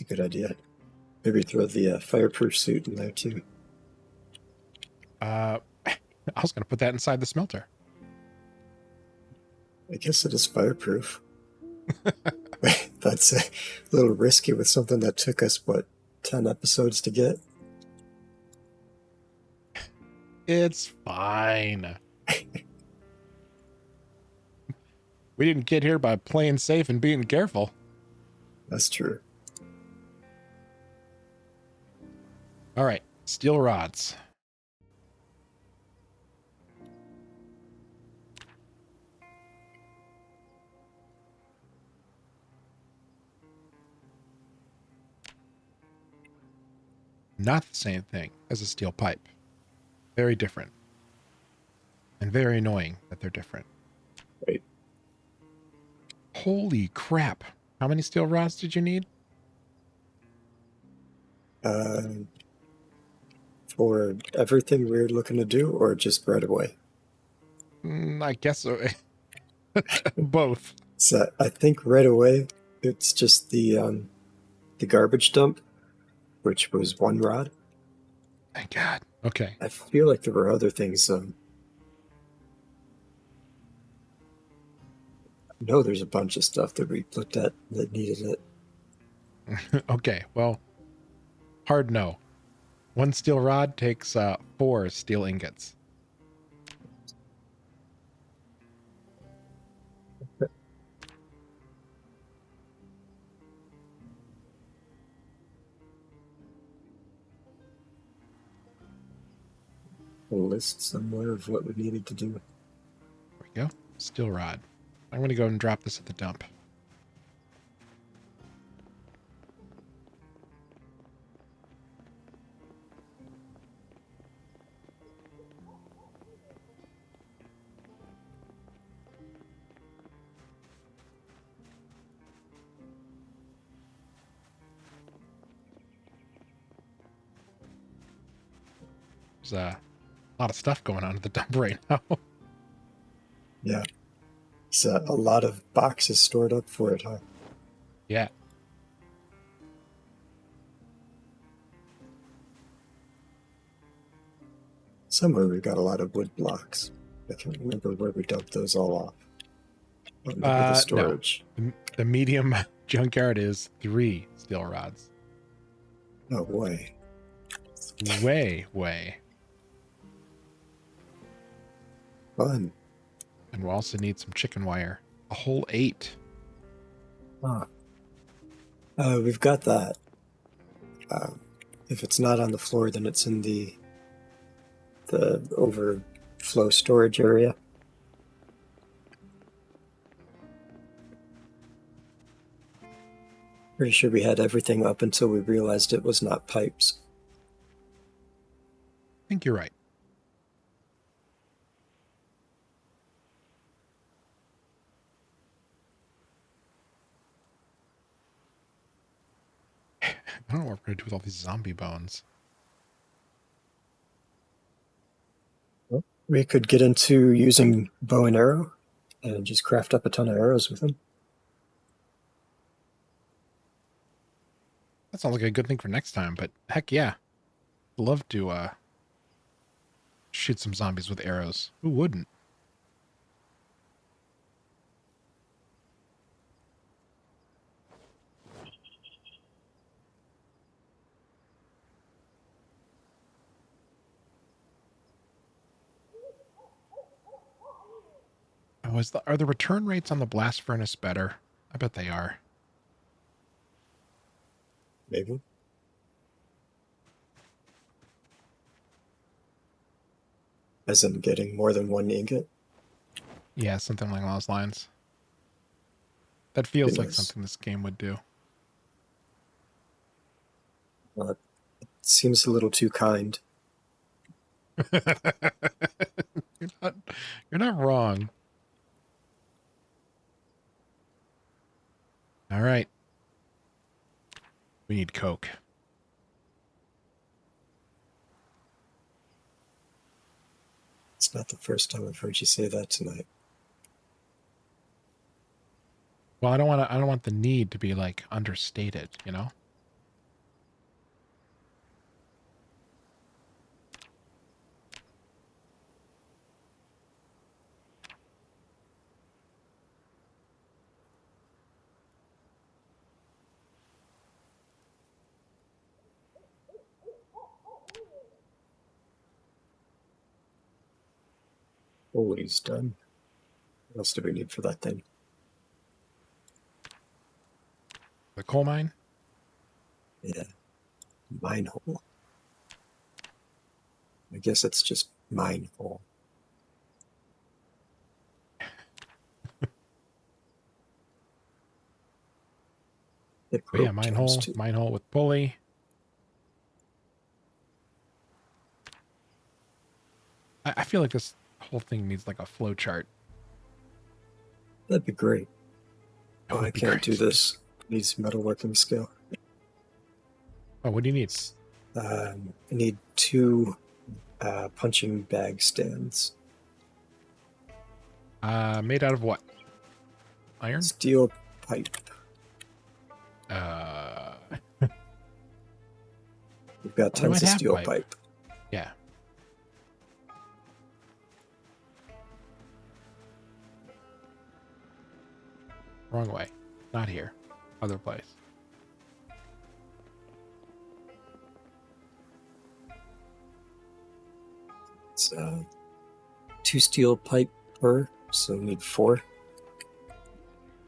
a good idea. Maybe throw the fireproof suit in there too. I was going to put that inside the smelter. I guess it is fireproof. That's a little risky with something that took us, 10 episodes to get? It's fine. We didn't get here by playing safe and being careful. That's true. All right, steel rods. Not the same thing as a steel pipe. Very different. And very annoying that they're different. Right. Holy crap. How many steel rods did you need? For everything we're looking to do, or just right away? I guess so. Both. So I think right away it's just the garbage dump, which was 1 rod. Thank God. Okay. I feel like there were other things. No, there's a bunch of stuff that we looked at that needed it. Okay, well, hard no. 1 steel rod takes 4 steel ingots. A list somewhere of what we needed to do. There we go. Steel rod. I'm going to go and drop this at the dump. There's a lot of stuff going on at the dump right now. Yeah. It's a lot of boxes stored up for it, huh? Yeah. Somewhere we got a lot of wood blocks. I can't remember where we dumped those all off. Oh, maybe the storage. No. The medium junkyard is 3 steel rods. No way. Way. Fun. And we'll also need some chicken wire. A whole 8. Huh. We've got that. If it's not on the floor, then it's in the overflow storage area. Pretty sure we had everything up until we realized it was not pipes. I think you're right. I don't know what we're going to do with all these zombie bones. We could get into using bow and arrow and just craft up a ton of arrows with them. That sounds like a good thing for next time, but heck yeah. I'd love to shoot some zombies with arrows. Who wouldn't? Oh, are the return rates on the blast furnace better? I bet they are. Maybe. As in getting more than one ingot? Yeah, something along those lines. That feels like Goodness. something this game would do. It seems a little too kind. You're not wrong. All right. We need Coke. It's not the first time I've heard you say that tonight. Well, I don't want the need to be like understated, you know? Oh, he's done. What else do we need for that thing? The coal mine? Yeah. Mine hole. I guess it's just mine hole. But yeah, mine hole with pulley. I feel like this whole thing needs like a flow chart. That'd be great. That would I be can't do great. this. Needs metalworking skill. Oh, what do you need? I need 2 punching bag stands. Made out of what? Iron? Steel pipe. We've got Well, tons of steel pipe. Yeah. Wrong way. Not here. Other place. It's 2 steel pipe per, so we need 4.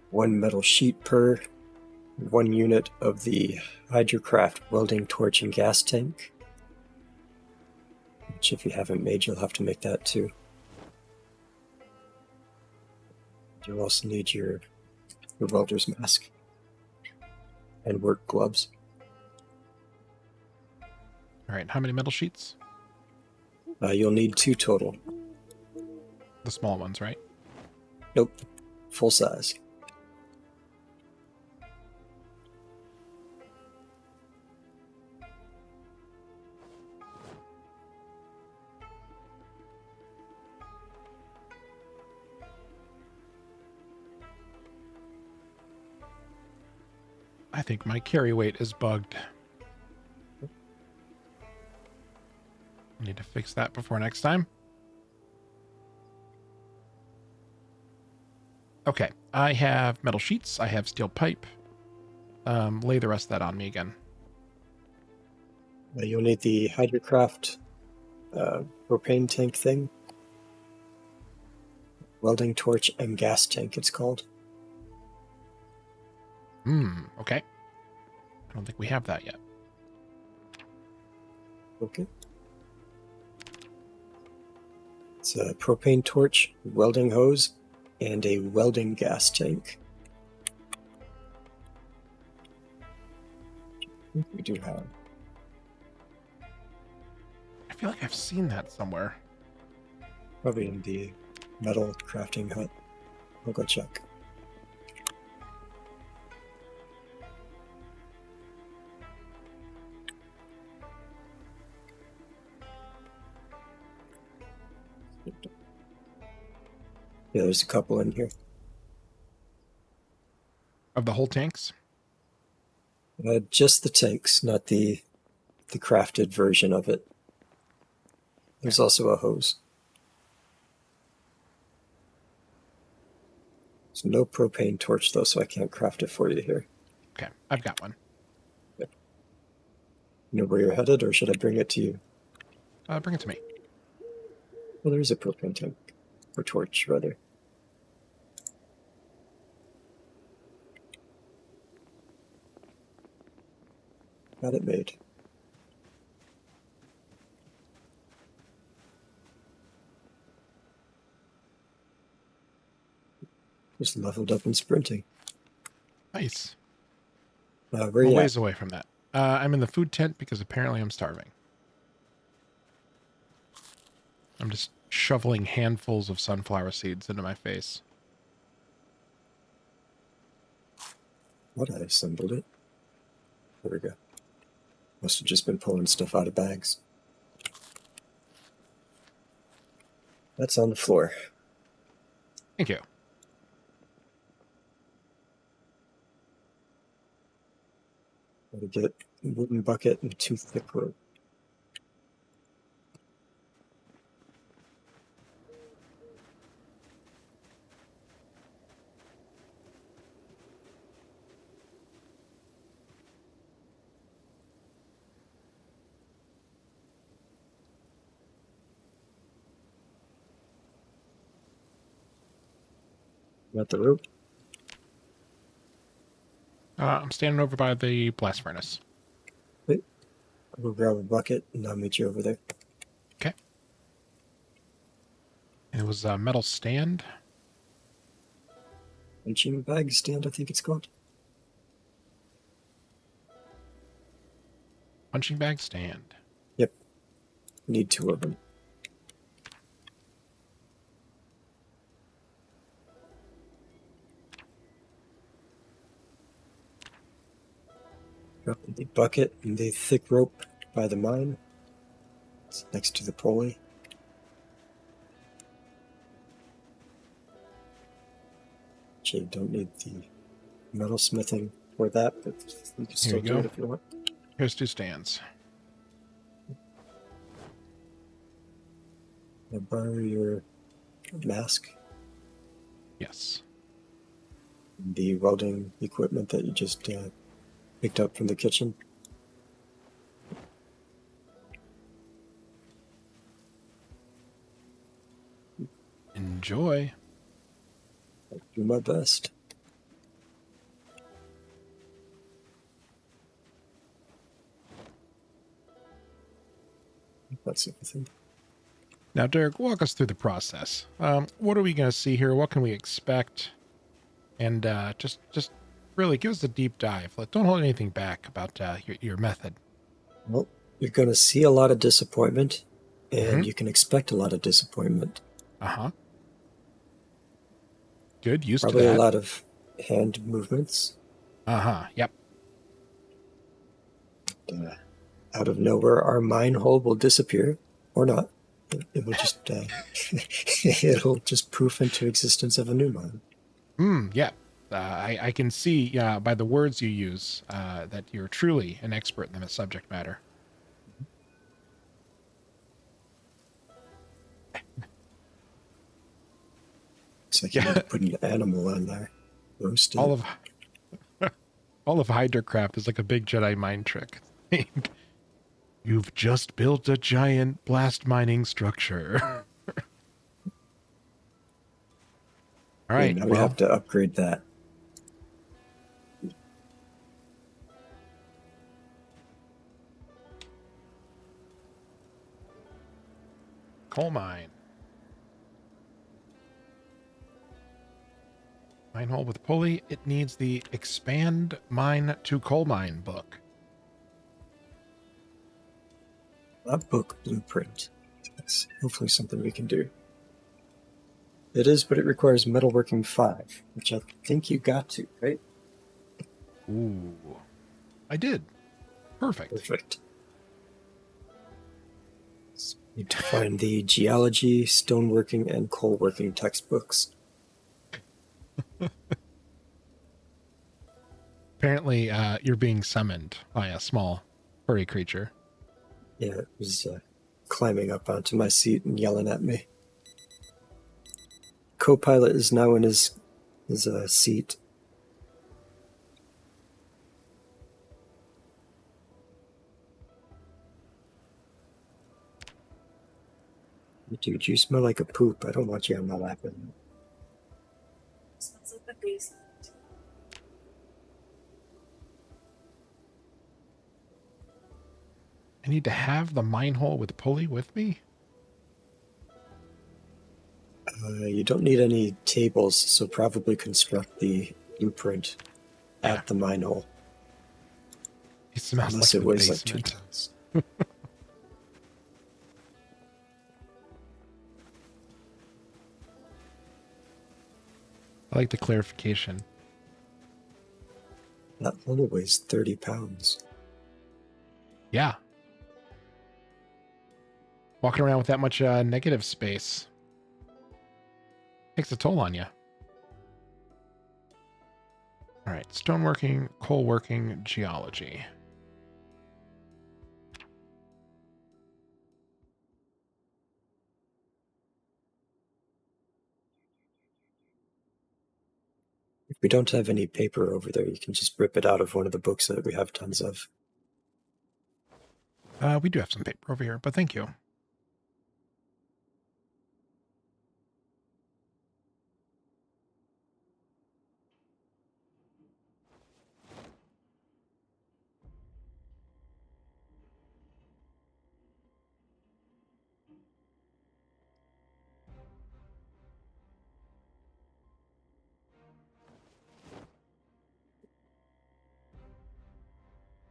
1 metal sheet per. 1 unit of the Hydrocraft welding torch and gas tank. Which, if you haven't made, you'll have to make that too. You'll also need your welder's mask and work gloves. All right. How many metal sheets? You'll need 2 total. The small ones, right? Nope, full size. I think my carry weight is bugged. I need to fix that before next time. Okay, I have metal sheets. I have steel pipe. Lay the rest of that on me again. You'll need the Hydrocraft propane tank thing. Welding torch and gas tank, it's called. Okay. I don't think we have that yet. Okay. It's a propane torch, welding hose, and a welding gas tank. I think we do have. I feel like I've seen that somewhere. Probably in the metal crafting hut. I'll go check. Yeah, there's a couple in here. Of the whole tanks? Just the tanks, not the crafted version of it. There's also a hose. There's no propane torch though, so I can't craft it for you here. Okay, I've got one. You know where you're headed, or should I bring it to you? Bring it to me. Well, there is a propane tank, or torch, rather. Got it made. Just leveled up in sprinting. Nice. Where I'm a you ways at? away from that. I'm in the food tent because apparently I'm starving. I'm just shoveling handfuls of sunflower seeds into my face. What? I assembled it. There we go. Must have just been pulling stuff out of bags. That's on the floor. Thank you. Gotta get a wooden bucket and 2 thick rope. Got the rope. I'm standing over by the blast furnace. Wait. I'll go grab a bucket and I'll meet you over there. Okay. It was a metal stand. Punching bag stand, I think it's called. Punching bag stand. Yep. Need 2 of them. Drop the bucket and the thick rope by the mine. It's next to the pulley. Actually, don't need the metal smithing for that, but you can still you do go. it if you want. Here's 2 stands. I'll borrow your mask Yes. and the welding equipment that you just picked up from the kitchen. Enjoy. I'll do my best. That's everything. Now, Dirk, walk us through the process. What are we going to see here? What can we expect? And just really give us a deep dive. Don't hold anything back about your method. Well, you're going to see a lot of disappointment, and you can expect a lot of disappointment. Uh-huh. Good, used Probably to that. a lot of hand movements. Uh-huh, yep. Out of nowhere, our mine hole will disappear, or not. It will just it'll just poof into existence of a new mine. Yeah. I can see by the words you use that you're truly an expert in the subject matter. It's like you need to put an animal on there. Roast it. All of Hydrocraft is like a big Jedi mind trick. You've just built a giant blast mining structure. All right. Now we have to upgrade that. Coal mine. Mine hole with pulley. It needs the expand mine to coal mine book. A book blueprint. That's hopefully something we can do. It is, but it requires metalworking 5, which I think you got to, right? Ooh. I did. Perfect. Perfect. So need to find the geology, stoneworking, and coalworking textbooks. Apparently, you're being summoned by a small furry creature. Yeah, it was climbing up onto my seat and yelling at me. Co-pilot is now in his seat. Dude, you smell like a poop. I don't want you on my lap. Smells like the basement. I need to have the mine hole with pulley with me? You don't need any tables, so probably construct the blueprint at the mine hole. It smells Unless like it the weighs like 2 basement. tons. I like the clarification. That only weighs 30 pounds. Yeah. Walking around with that much negative space takes a toll on you. All right, stoneworking, coalworking, geology. If we don't have any paper over there, you can just rip it out of one of the books that we have tons of. We do have some paper over here, but thank you.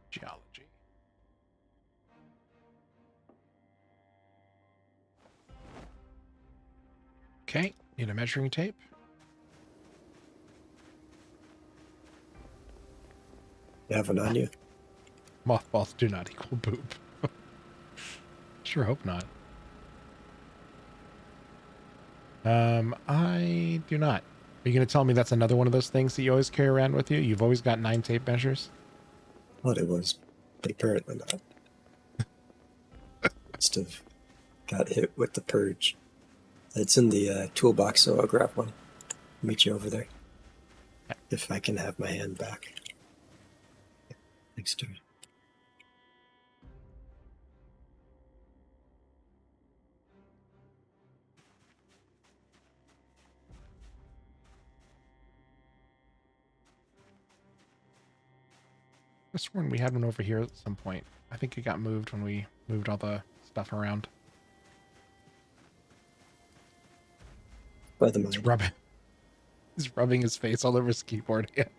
Geology. Okay, need a measuring tape. You have it on you? Mothballs do not equal poop. Sure hope not. I do not. Are you going to tell me that's another one of those things that you always carry around with you? You've always got 9 tape measures? Thought it was, but apparently not. Must have got hit with the purge. It's in the toolbox, so I'll grab one. Meet you over there. If I can have my hand back. Thanks, dude. I sworn we had one over here at some point. I think it got moved when we moved all the stuff around. By the He's mine. rubbing. He's rubbing his face all over his keyboard. Yeah.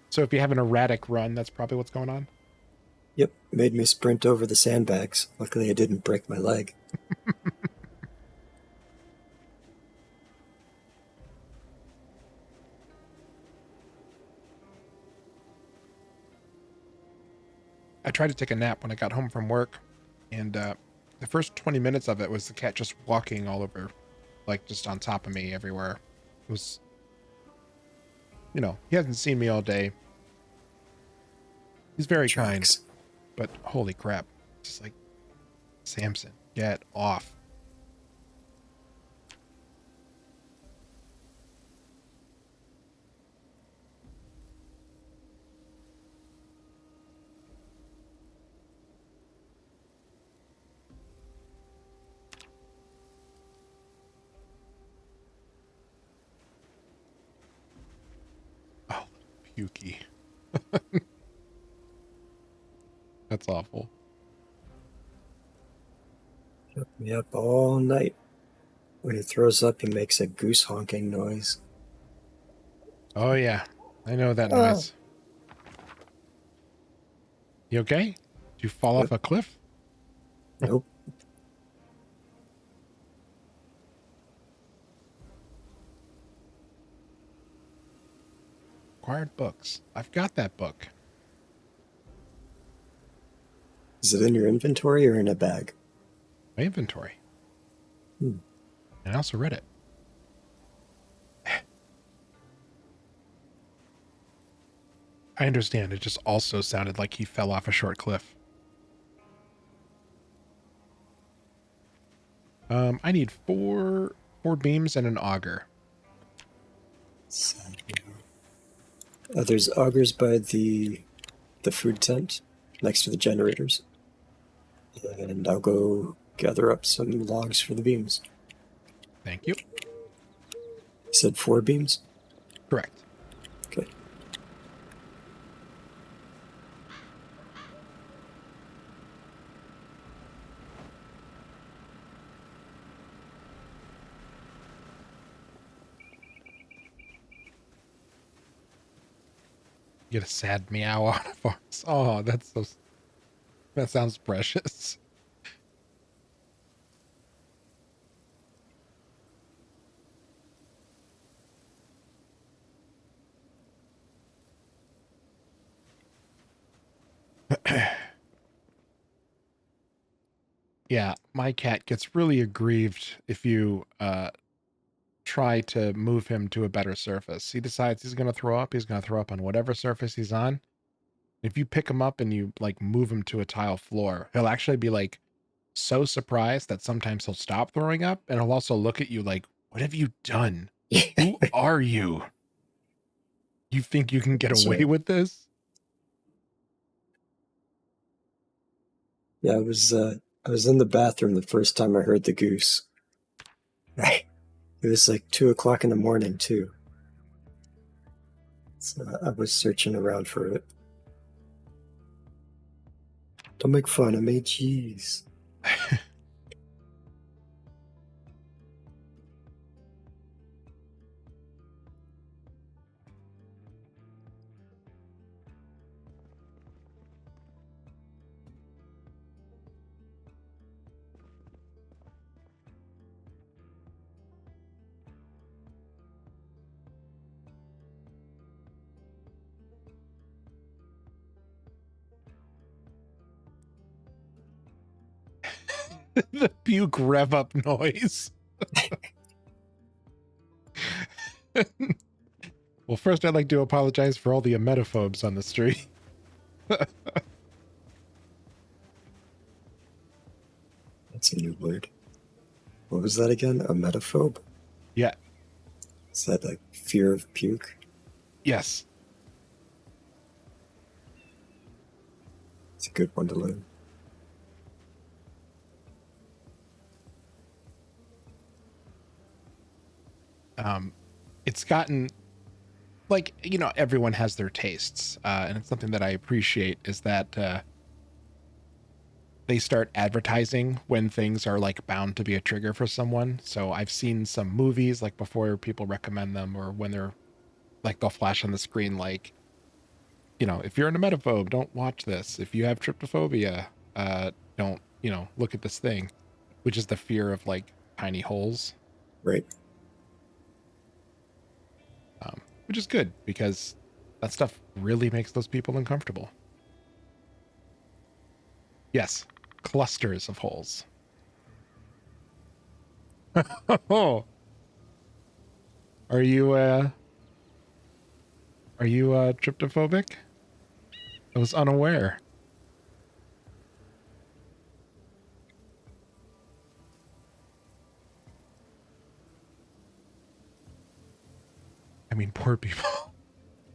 So if you have an erratic run, that's probably what's going on. Yep, made me sprint over the sandbags. Luckily I didn't break my leg. I tried to take a nap when I got home from work, and the first 20 minutes of it was the cat just walking all over, like just on top of me everywhere. It was, you know, he hasn't seen me all day. He's very kind, Tracks. but holy crap. Just like, Samson, get off. Oh, pukey. That's awful. Yep, me up all night. When he throws up, he makes a goose honking noise. Oh, yeah. I know that Ah. noise. You okay? Did you fall Yep. off a cliff? Nope. Acquired books. I've got that book. Is it in your inventory or in a bag? My inventory. Hmm. And I also read it. I understand. It just also sounded like he fell off a short cliff. I need four beams and an auger. There's augers by the food tent next to the generators. And I'll go gather up some logs for the beams. Thank you. You said 4 beams? Correct. Okay. Get a sad meow out of us. Oh, that sounds precious. Yeah, my cat gets really aggrieved if you try to move him to a better surface. He decides he's going to throw up. He's going to throw up on whatever surface he's on. If you pick him up and you like move him to a tile floor, he'll actually be like so surprised that sometimes he'll stop throwing up, and he'll also look at you like, "What have you done? Who are you? You think you can get That's away right. with this?" Yeah, I was in the bathroom the first time I heard the goose. Right. It was like 2 o'clock in the morning too. So I was searching around for it. Don't make fun of me, jeez. The puke rev up noise. Well, first I'd like to apologize for all the emetophobes on the street. That's a new word. What was that again? A metaphobe? Yeah. Is that like fear of puke? Yes. It's a good one to learn. It's gotten like, you know, everyone has their tastes. And it's something that I appreciate is that they start advertising when things are like bound to be a trigger for someone. So I've seen some movies like before people recommend them, or when they're like, they'll flash on the screen like, you know, if you're an emetophobe, don't watch this. If you have tryptophobia, don't, you know, look at this thing, which is the fear of like tiny holes. Right. Which is good because that stuff really makes those people uncomfortable. Yes, clusters of holes. Oh, are you tryptophobic? I was unaware. I mean, poor people.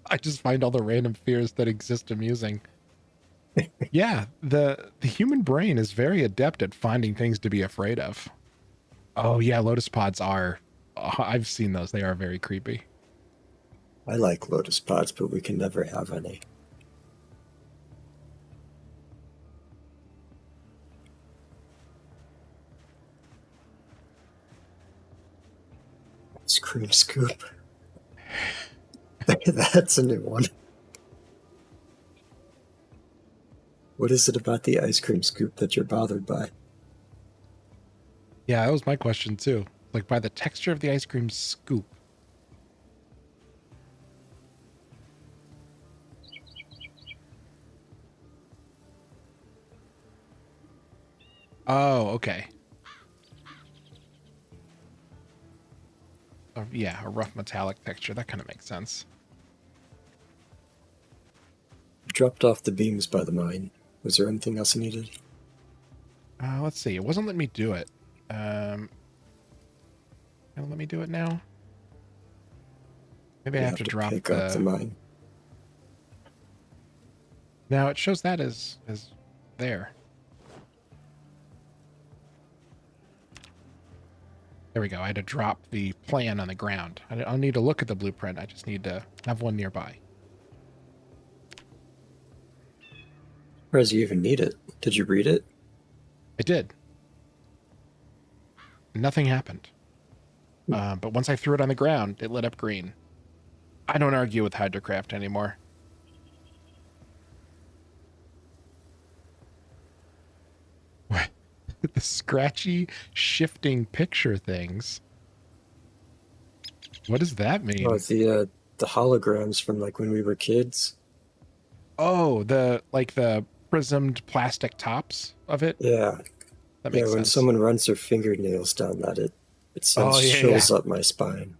I just find all the random fears that exist amusing. Yeah, the human brain is very adept at finding things to be afraid of. Oh yeah, lotus pods are. I've seen those. They are very creepy. I like lotus pods, but we can never have any. cream scoop. That's a new one. What is it about the ice cream scoop that you're bothered by? Yeah, that was my question too. Like by the texture of the ice cream scoop. Oh, okay. Yeah, a rough metallic texture. That kind of makes sense. Dropped off the beams by the mine. Was there anything else I needed? Let's see. It wasn't letting me do it. Let me do it now. Maybe I have to drop pick up the mine. Now it shows that as there. There we go. I had to drop the plan on the ground. I don't need to look at the blueprint. I just need to have one nearby. Where does you even need it? Did you read it? I did. Nothing happened. But once I threw it on the ground, it lit up green. I don't argue with Hydrocraft anymore. What? The scratchy, shifting picture things. What does that mean? Oh, the holograms from like when we were kids. Oh, the prismed plastic tops of it? Yeah. That makes sense. When someone runs their fingernails down that, it sends chills up my spine.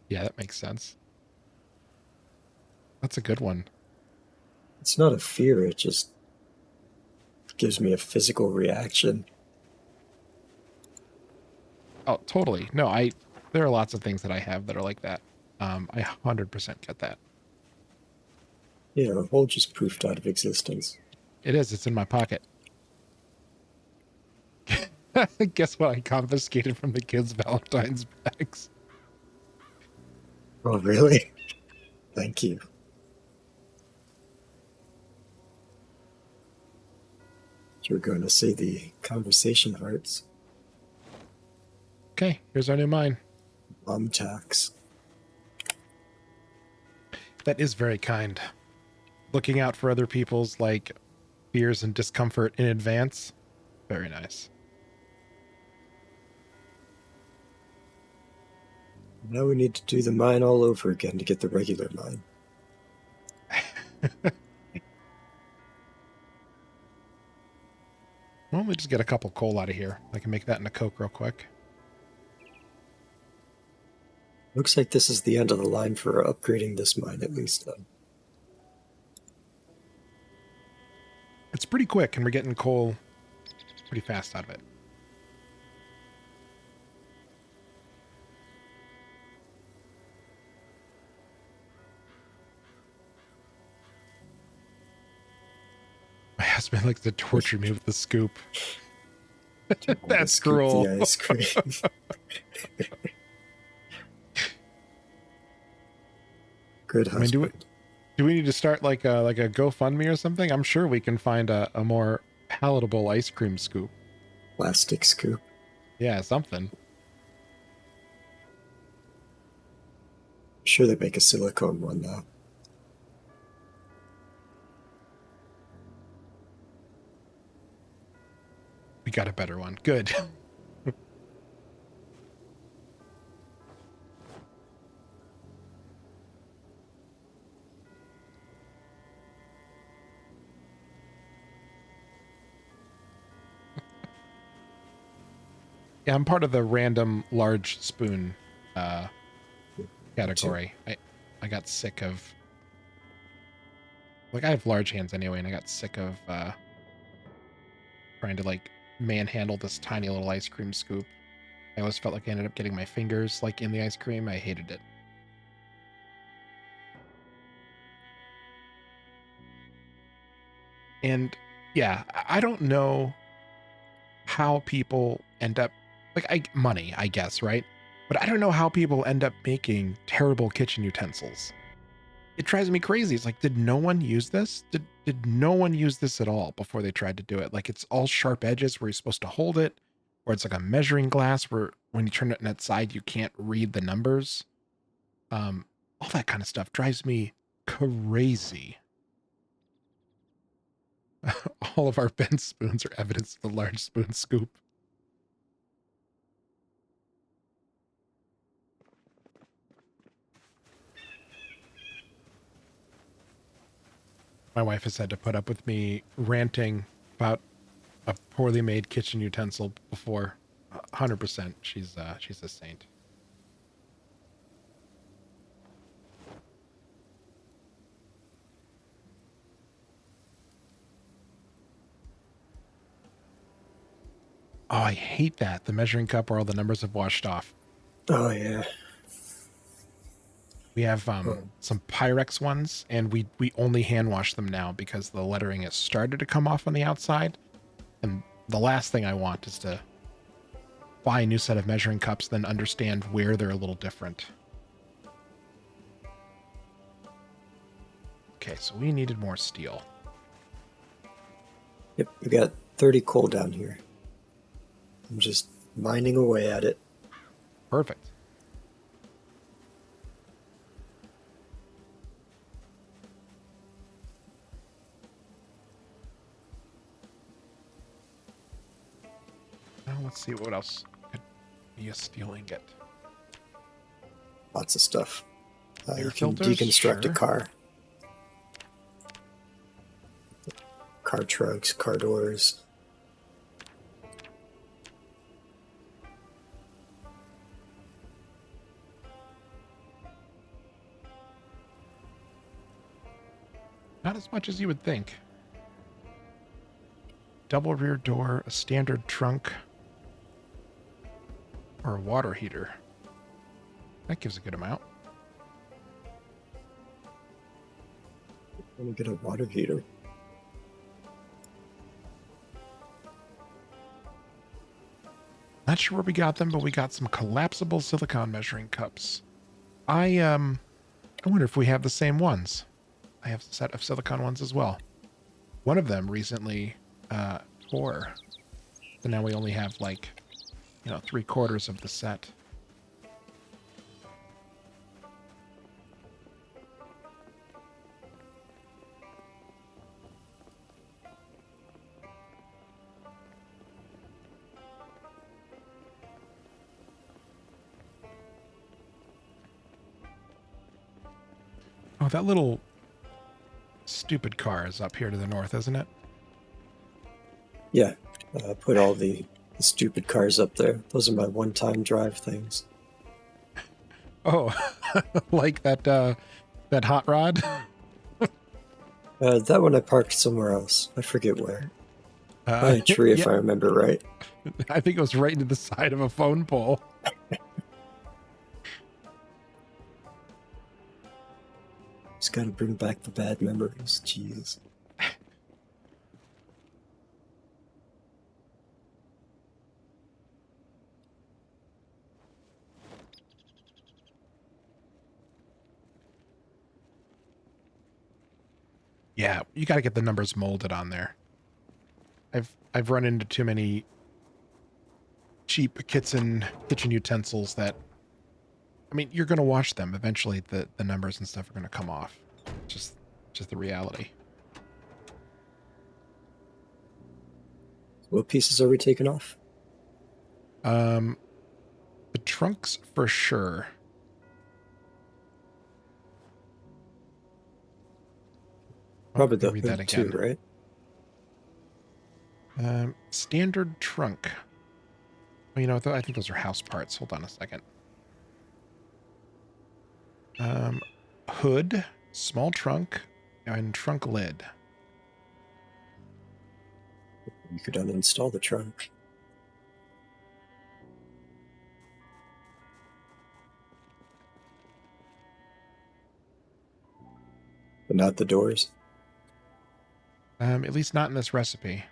Yeah, that makes sense. That's a good one. It's not a fear, it just gives me a physical reaction. Oh, totally. No, there are lots of things that I have that are like that. I 100% get that. Yeah, a hole just poofed out of existence. It is. It's in my pocket. Guess what? I confiscated from the kids' Valentine's bags. Oh, really? Thank you. You're going to say the conversation hearts. Okay, here's our new mine. Bomb tax. That is very kind. Looking out for other people's fears and discomfort in advance. Very nice. Now we need to do the mine all over again to get the regular mine. Well, we just get a couple coal out of here. I can make that into coke real quick. Looks like this is the end of the line for upgrading this mine, at least, though. It's pretty quick, and we're getting coal pretty fast out of it. My husband likes to torture me with the scoop. That's cruel. The ice cream. Good husband. I mean, do we need to start like a GoFundMe or something? I'm sure we can find a more palatable ice cream scoop. Plastic scoop. Yeah, something. I'm sure they make a silicone one now. We got a better one. Good. Yeah, I'm part of the random large spoon category. I got sick of I have large hands anyway, and I got sick of trying to manhandle this tiny little ice cream scoop. I always felt like I ended up getting my fingers in the ice cream. I hated it. And yeah, I don't know how people end up money, I guess, right? But I don't know how people end up making terrible kitchen utensils. it drives me crazy. It's like, did no one use this? Did no one use this at all before they tried to do it? Like, it's all sharp edges where you're supposed to hold it, or it's like a measuring glass where when you turn it on that side, you can't read the numbers. All that kind of stuff drives me crazy. All of our bent spoons are evidence of the large spoon scoop. My wife has had to put up with me ranting about a poorly made kitchen utensil before. 100%. She's a saint. Oh, I hate that. The measuring cup where all the numbers have washed off. Oh, yeah. We have some Pyrex ones, and we only hand wash them now because the lettering has started to come off on the outside. And the last thing I want is to buy a new set of measuring cups, then understand where they're a little different. Okay, so we needed more steel. Yep, we got 30 coal down here. I'm just mining away at it. Perfect. Now let's see what else could be a steel ingot. Lots of stuff. Air You can filters, deconstruct sure. a car. Car trunks, car doors. Not as much as you would think. Double rear door, a standard trunk, or a water heater. That gives a good amount. Let me get a water heater. Not sure where we got them, but we got some collapsible silicone measuring cups. I wonder if we have the same ones. I have a set of silicone ones as well. One of them recently tore. So now we only have like, 3/4 of the set. Oh, that little stupid car is up here to the north, isn't it? Yeah, put all the stupid cars up there. Those are my one-time drive things. Oh, like that hot rod? That one I parked somewhere else. I forget where. By a tree, if I remember right. I think it was right into the side of a phone pole. Just gotta bring back the bad memories. Jeez. Yeah, you got to get the numbers molded on there. I've run into too many cheap kitchen utensils that, I mean, you're going to wash them eventually. The numbers and stuff are going to come off. Just the reality. What pieces are we taking off? The trunks for sure. Probably the read that hood too, again. right? Standard trunk. Oh, you know what? I think those are house parts. Hold on a second. Hood, small trunk, and trunk lid. You could uninstall the trunk. But not the doors. At least not in this recipe.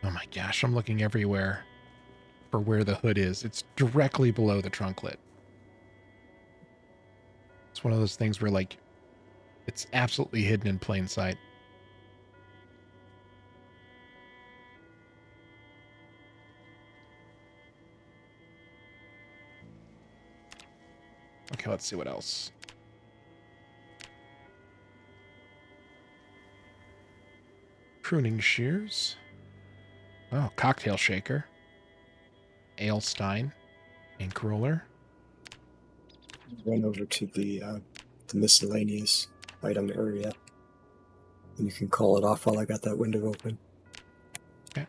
Oh my gosh, I'm looking everywhere for where the hood is. It's directly below the trunklet. It's one of those things where, like, it's absolutely hidden in plain sight. Okay, let's see what else. Pruning shears. Oh, cocktail shaker. Ale stein. Ink roller. Run over to the miscellaneous item area. And you can call it off while I got that window open. Okay.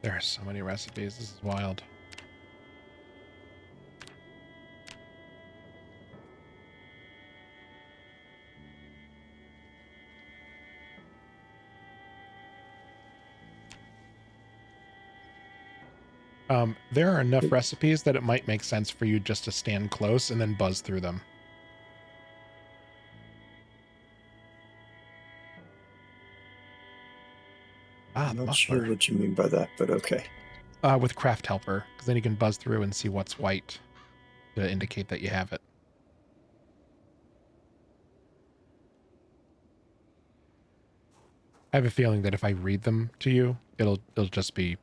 There are so many recipes. This is wild. There are enough recipes that it might make sense for you just to stand close and then buzz through them. Ah, I'm the not sure muffler. what you mean by that, but okay. With craft helper, because then you can buzz through and see what's white to indicate that you have it. I have a feeling that if I read them to you, it'll just be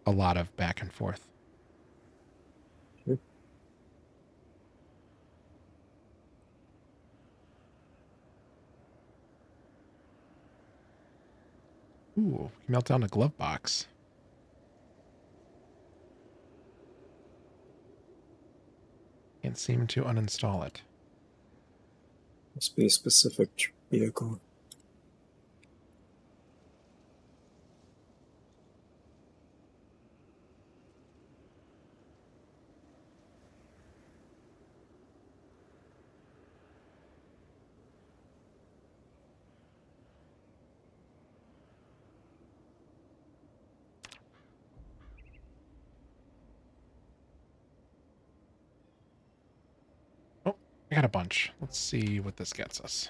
a lot of back and forth. Sure. Ooh, we can melt down a glove box. Can't seem to uninstall it. Must be a specific vehicle. Oh, I got a bunch. Let's see what this gets us.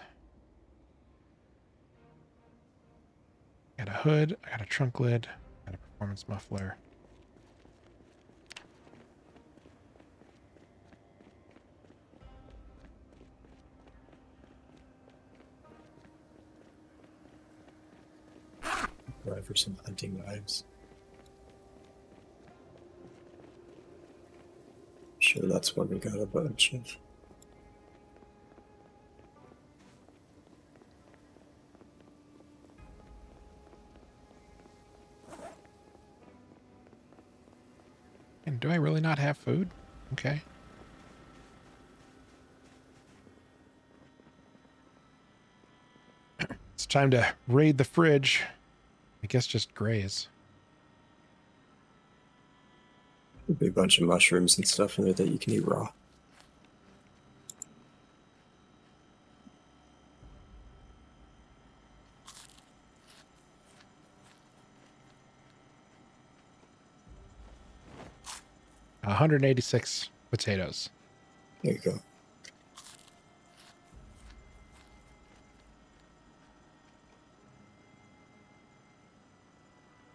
I got a hood, I got a trunk lid, I got a performance muffler. For some hunting knives. Sure, that's what we got a bunch of. And do I really not have food? Okay. It's time to raid the fridge. I guess just graze. There'll be a bunch of mushrooms and stuff in there that you can eat raw. Uh, 186 potatoes. There you go.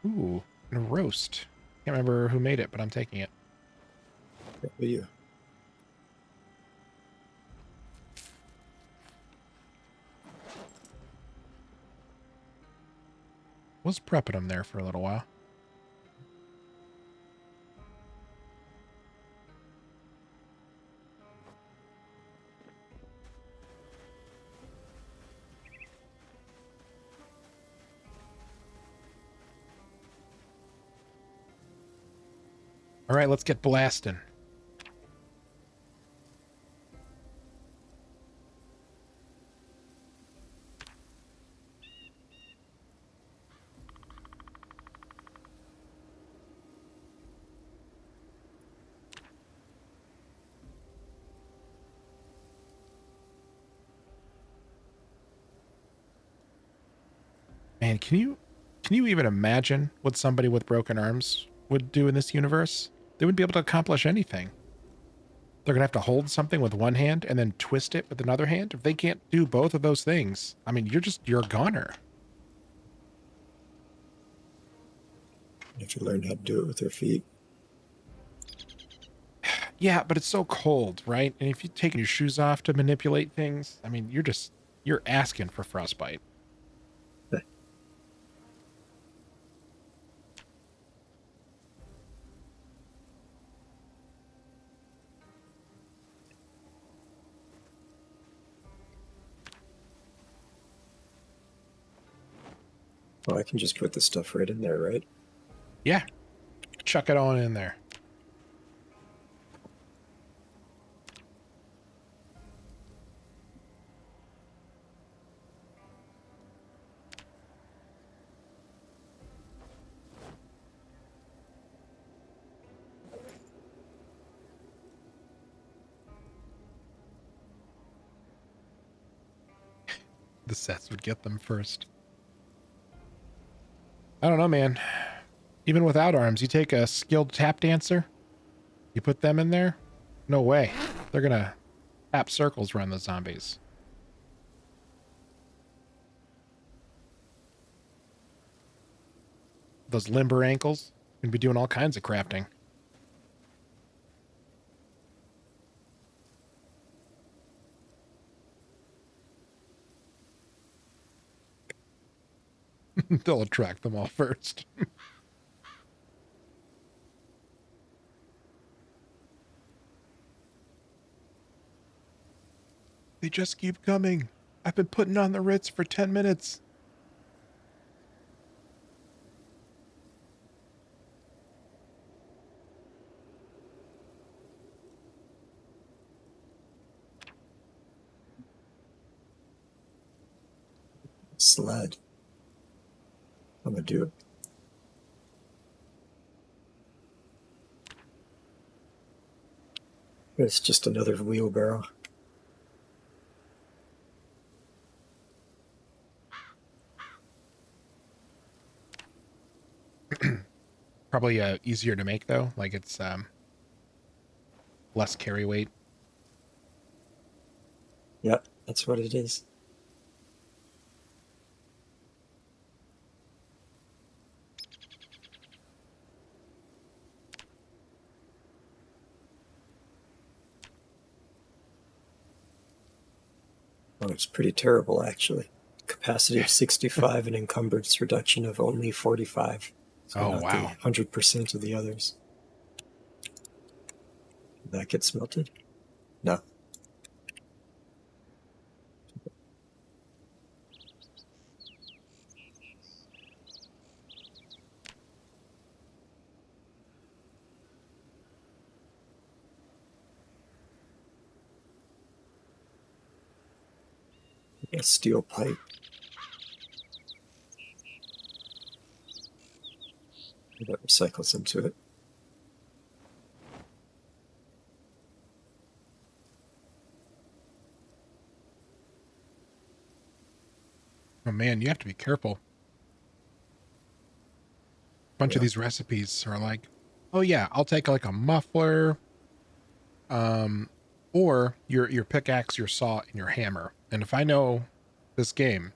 Ooh, and a roast. Can't remember who made it, but I'm taking it. What about you? Was prepping them there for a little while. All right, let's get blasting. Man, can you even imagine what somebody with broken arms would do in this universe? They wouldn't be able to accomplish anything. They're gonna have to hold something with one hand and then twist it with another hand. If they can't do both of those things, I mean, you're a goner. You have to learn how to do it with your feet. Yeah, but it's so cold, right? And if you're taking your shoes off to manipulate things, I mean, you're asking for frostbite. Well, I can just put the stuff right in there, right? Yeah, chuck it on in there. The sets would get them first. I don't know, man. Even without arms, you take a skilled tap dancer, you put them in there, no way. They're gonna tap circles around the zombies. Those limber ankles, can be doing all kinds of crafting. They'll attract them all first. They just keep coming. I've been putting on the Ritz for 10 minutes. Sled. I'm gonna do it. It's just another wheelbarrow. Probably easier to make though. Like it's less carry weight. Yep, that's what it is. Oh, it's pretty terrible, actually. Capacity of 65 and encumbrance reduction of only 45. So Oh, not wow. the 100% of the others. Did that get smelted? No. A steel pipe. That recycles into it. Oh man, you have to be careful. A bunch of these recipes are like, oh yeah, I'll take like a muffler, or your pickaxe, your saw, and your hammer. And if I know this game,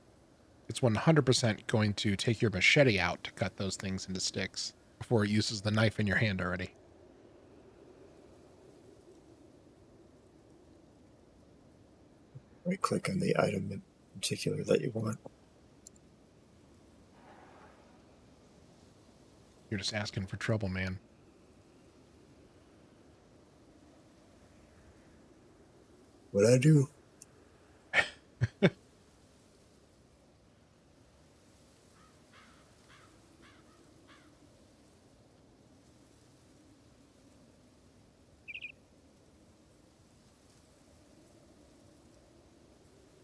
it's 100% going to take your machete out to cut those things into sticks before it uses the knife in your hand already. Right click on the item in particular that you want. You're just asking for trouble, man. What'd I do?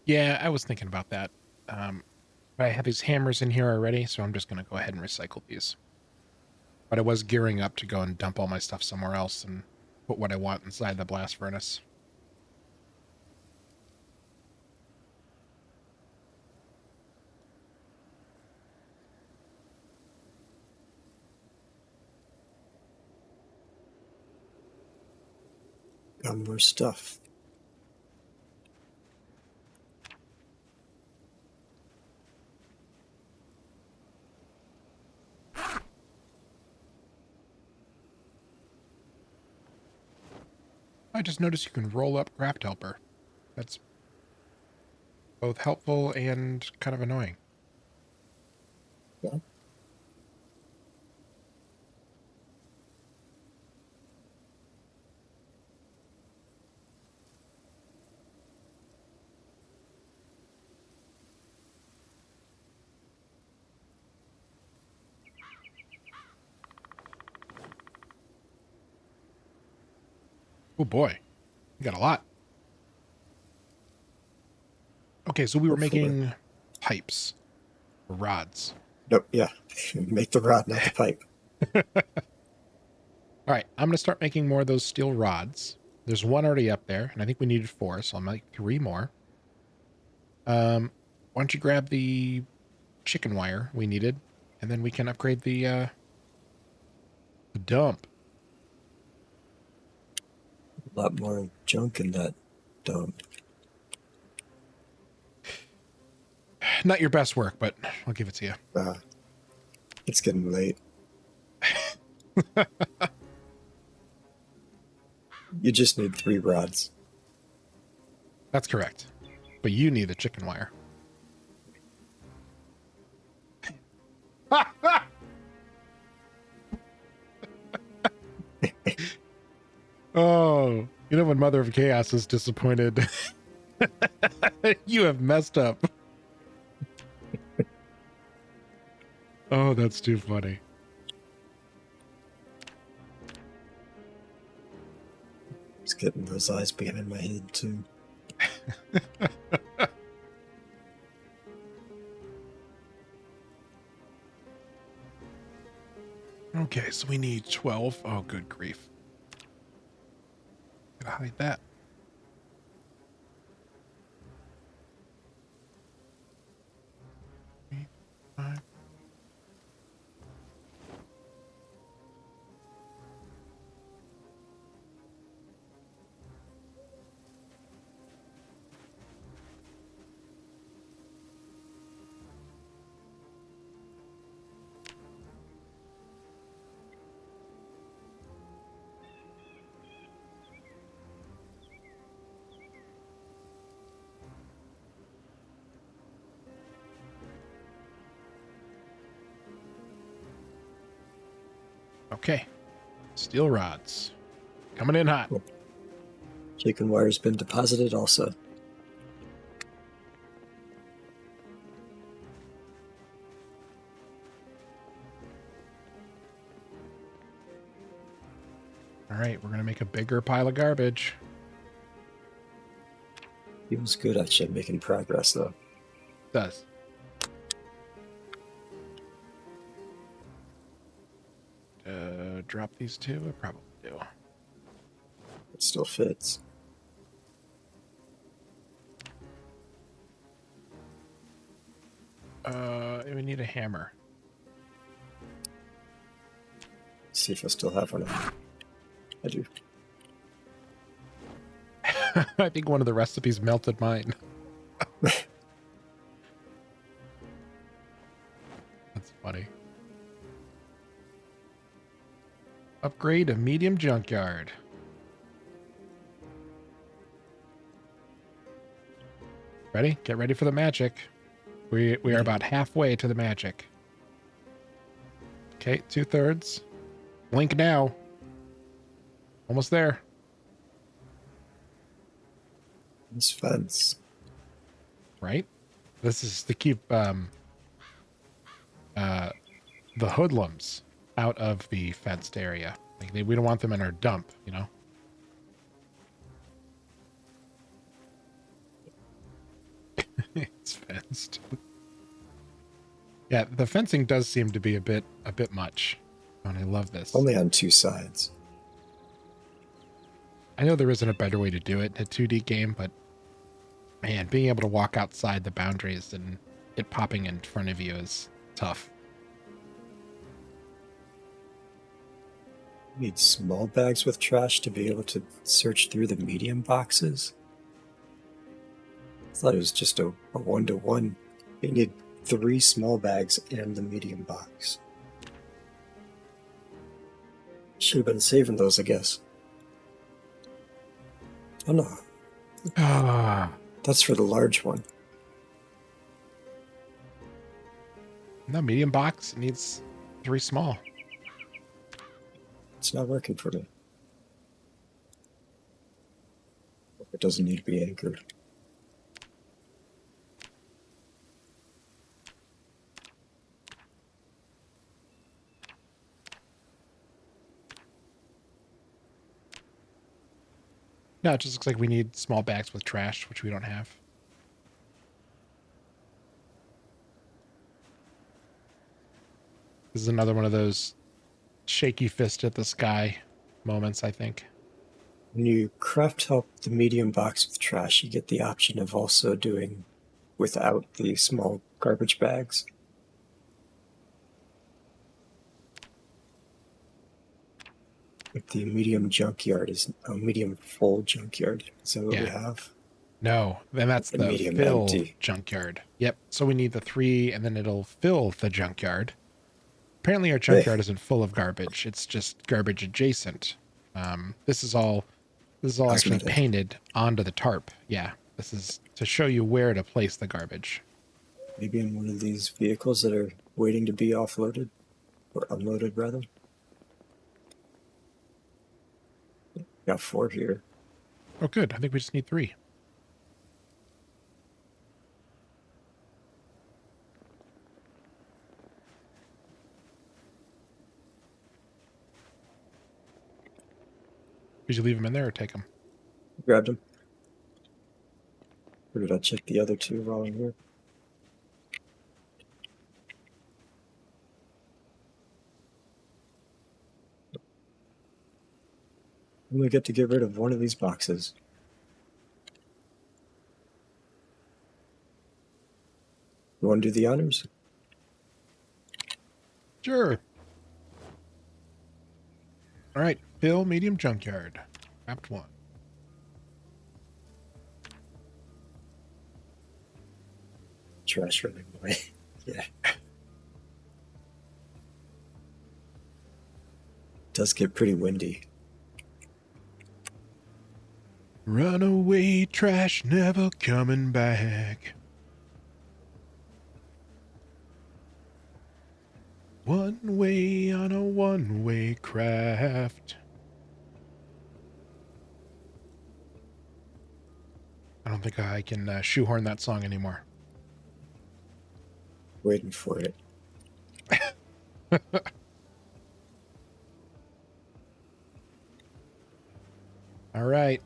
Yeah, I was thinking about that. But I have these hammers in here already, so I'm just going to go ahead and recycle these. But I was gearing up to go and dump all my stuff somewhere else and put what I want inside the blast furnace. Got more stuff. I just noticed you can roll up craft helper. That's both helpful and kind of annoying. Yeah. Oh boy, you got a lot. Okay, so we were Hopefully. making pipes or rods. Nope, yeah. Make the rod, not the pipe. All right, I'm going to start making more of those steel rods. There's one already up there, and I think we needed 4, so I'll make 3 more. Why don't you grab the chicken wire we needed, and then we can upgrade the dump. A lot more junk in that dump. Not your best work, but I'll give it to you. It's getting late. You just need 3 rods. That's correct. But you need the chicken wire. Oh, you know when Mother of Chaos is disappointed. You have messed up. Oh, that's too funny. It's getting those eyes behind my head, too. Okay, so we need 12. Oh, good grief. Gotta hide that. Five. Okay. Steel rods. Coming in hot. Chicken wire's been deposited also. All right, we're going to make a bigger pile of garbage. Feels good actually making progress, though. Does. Drop these 2? I probably do. It still fits. We need a hammer. See if I still have one. I do. I think one of the recipes melted mine. That's funny. Upgrade a medium junkyard. Ready? Get ready for the magic. We are about halfway to the magic. Okay, 2/3. Blink now. Almost there. This fence. Right? This is to keep the hoodlums out of the fenced area. Like we don't want them in our dump, you know? It's fenced. Yeah, the fencing does seem to be a bit much. And I love this. Only on 2 sides. I know there isn't a better way to do it in a 2D game, but man, being able to walk outside the boundaries and it popping in front of you is tough. Need small bags with trash to be able to search through the medium boxes? I thought it was just a 1-to-1. You need 3 small bags and the medium box. Should have been saving those, I guess. Oh no. That's for the large one. No, medium box needs 3 small. It's not working for me. It doesn't need to be anchored. No, it just looks like we need small bags with trash, which we don't have. This is another one of those shaky fist at the sky moments, I think. When you craft up the medium box with trash, you get the option of also doing without the small garbage bags. Like the medium junkyard is a medium full junkyard. Is that what we have? No, then that's the medium fill empty junkyard. Yep. So we need the 3, and then it'll fill the junkyard. Apparently, our junkyard isn't full of garbage. It's just garbage adjacent. This is all actually painted onto the tarp. Yeah, this is to show you where to place the garbage. Maybe in one of these vehicles that are waiting to be offloaded or unloaded, rather. Got 4 here. Oh, good. I think we just need 3. Did you leave them in there or take them? Grabbed them. Or did I check the other 2 while I'm here? I'm gonna get to get rid of one of these boxes. You want to do the honors? Sure. All right. Fill medium junkyard. Wrapped 1. Trash running away. Yeah. It does get pretty windy. Runaway trash never coming back. One way on a one-way craft. I don't think I can shoehorn that song anymore. Waiting for it. All right.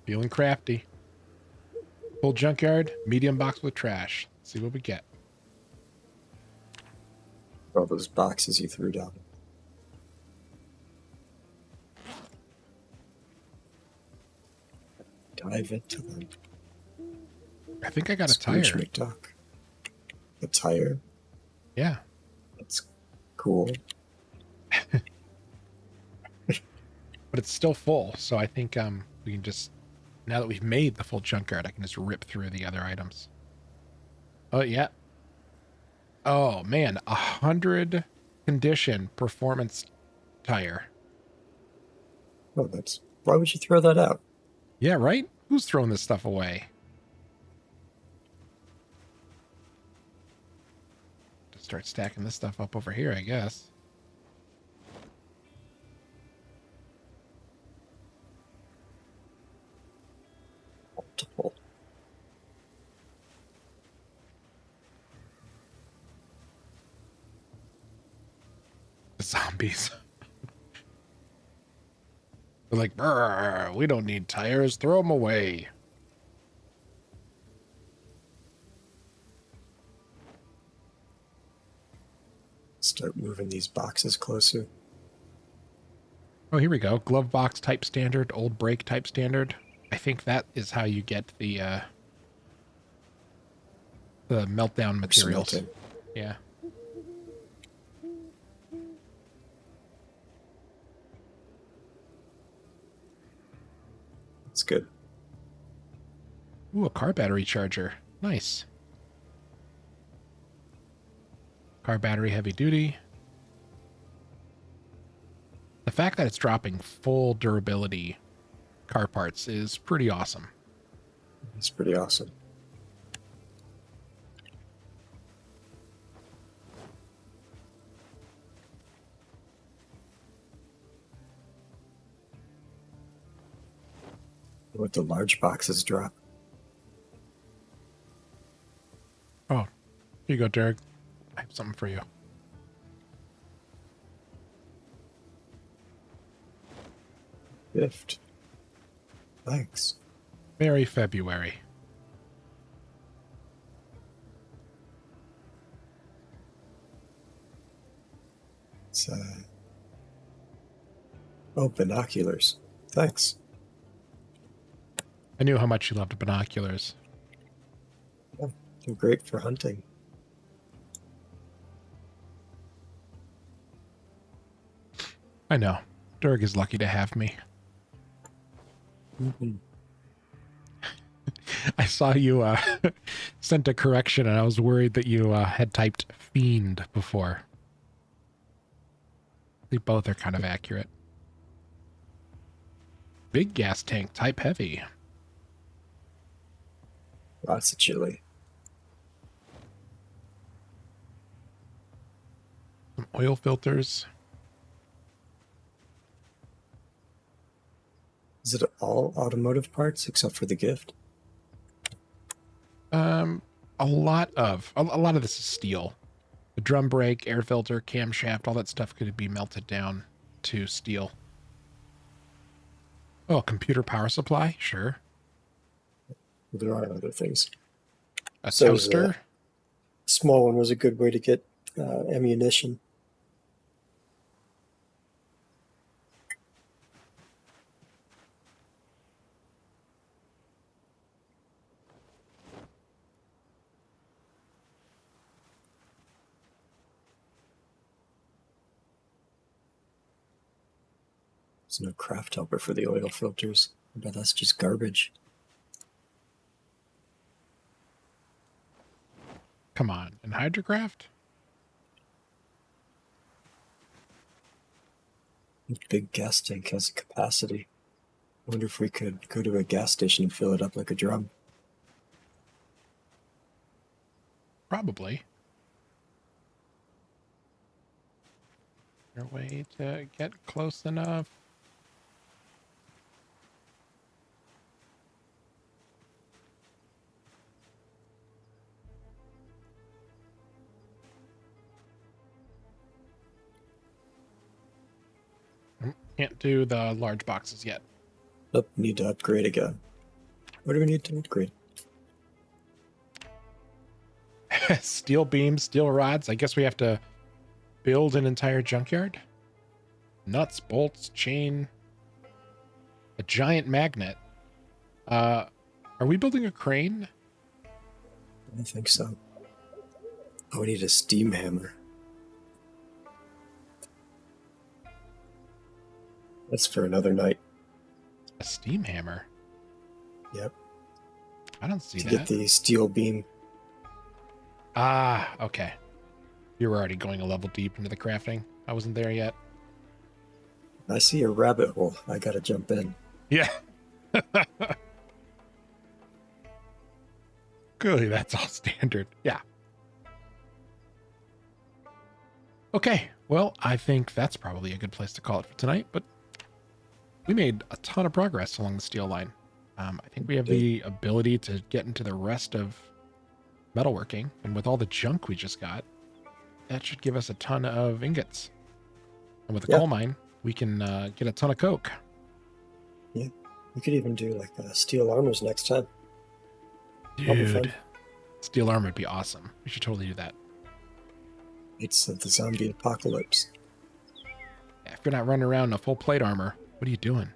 Feeling crafty. Full junkyard, medium box with trash. Let's see what we get. All those boxes you threw down. Dive into them. I think I got a tire. McDuck. A tire? Yeah. That's cool. But it's still full, so I think we can just, now that we've made the full junkyard, I can just rip through the other items. Oh, yeah. Oh, man. 100 condition performance tire. Oh, why would you throw that out? Yeah, right? Who's throwing this stuff away? Just start stacking this stuff up over here, I guess. Multiple. Zombies. They're like, "Brr, we don't need tires. Throw them away." Start moving these boxes closer. Oh, here we go. Glove box type standard, old brake type standard. I think that is how you get the meltdown materials. Smelting. Yeah. That's good. Ooh, a car battery charger. Nice. Car battery heavy duty. The fact that it's dropping full durability car parts is pretty awesome. It's pretty awesome. What the large boxes drop. Oh, here you go, Dirg. I have something for you. Gift. Thanks. Merry February. It's, oh, binoculars. Thanks. I knew how much you loved binoculars. Oh, they're great for hunting. I know. Dirg is lucky to have me. Mm-hmm. I saw you sent a correction, and I was worried that you had typed fiend before. They both are kind of accurate. Big gas tank, type heavy. Lots of chili. Some oil filters. Is it all automotive parts except for the gift? A lot of this is steel. The drum brake, air filter, camshaft, all that stuff could be melted down to steel. Oh, computer power supply? Sure. There are other things. A So toaster? Small one was a good way to get ammunition. There's no craft helper for the oil filters. I bet that's just garbage. Come on. And hydrocraft? Big gas tank has a capacity. I wonder if we could go to a gas station and fill it up like a drum. Probably. Is there a way to get close enough? Can't do the large boxes yet. Nope, need to upgrade again. What do we need to upgrade? Steel beams, steel rods. I guess we have to build an entire junkyard. Nuts, bolts, chain. A giant magnet. Are we building a crane? I think so. Oh, we need a steam hammer. That's for another night. A steam hammer? Yep. I don't see To that. get the steel beam. Ah, okay. You were already going a level deep into the crafting. I wasn't there yet. I see a rabbit hole. I gotta jump in. Yeah. Clearly, that's all standard. Yeah. Okay. Well, I think that's probably a good place to call it for tonight, but we made a ton of progress along the steel line. I think we have the ability to get into the rest of metalworking, and with all the junk we just got, that should give us a ton of ingots. And with the coal mine, we can get a ton of coke. Yeah, we could even do like steel armors next time. That'll be fun. Dude, steel armor would be awesome. We should totally do that. It's the zombie apocalypse. Yeah, if you're not running around in a full plate armor, what are you doing?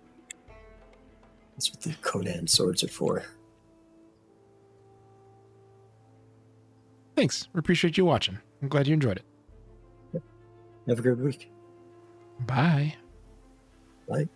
That's what the Conan swords are for. Thanks. We appreciate you watching. I'm glad you enjoyed it. Have a good week. Bye. Bye.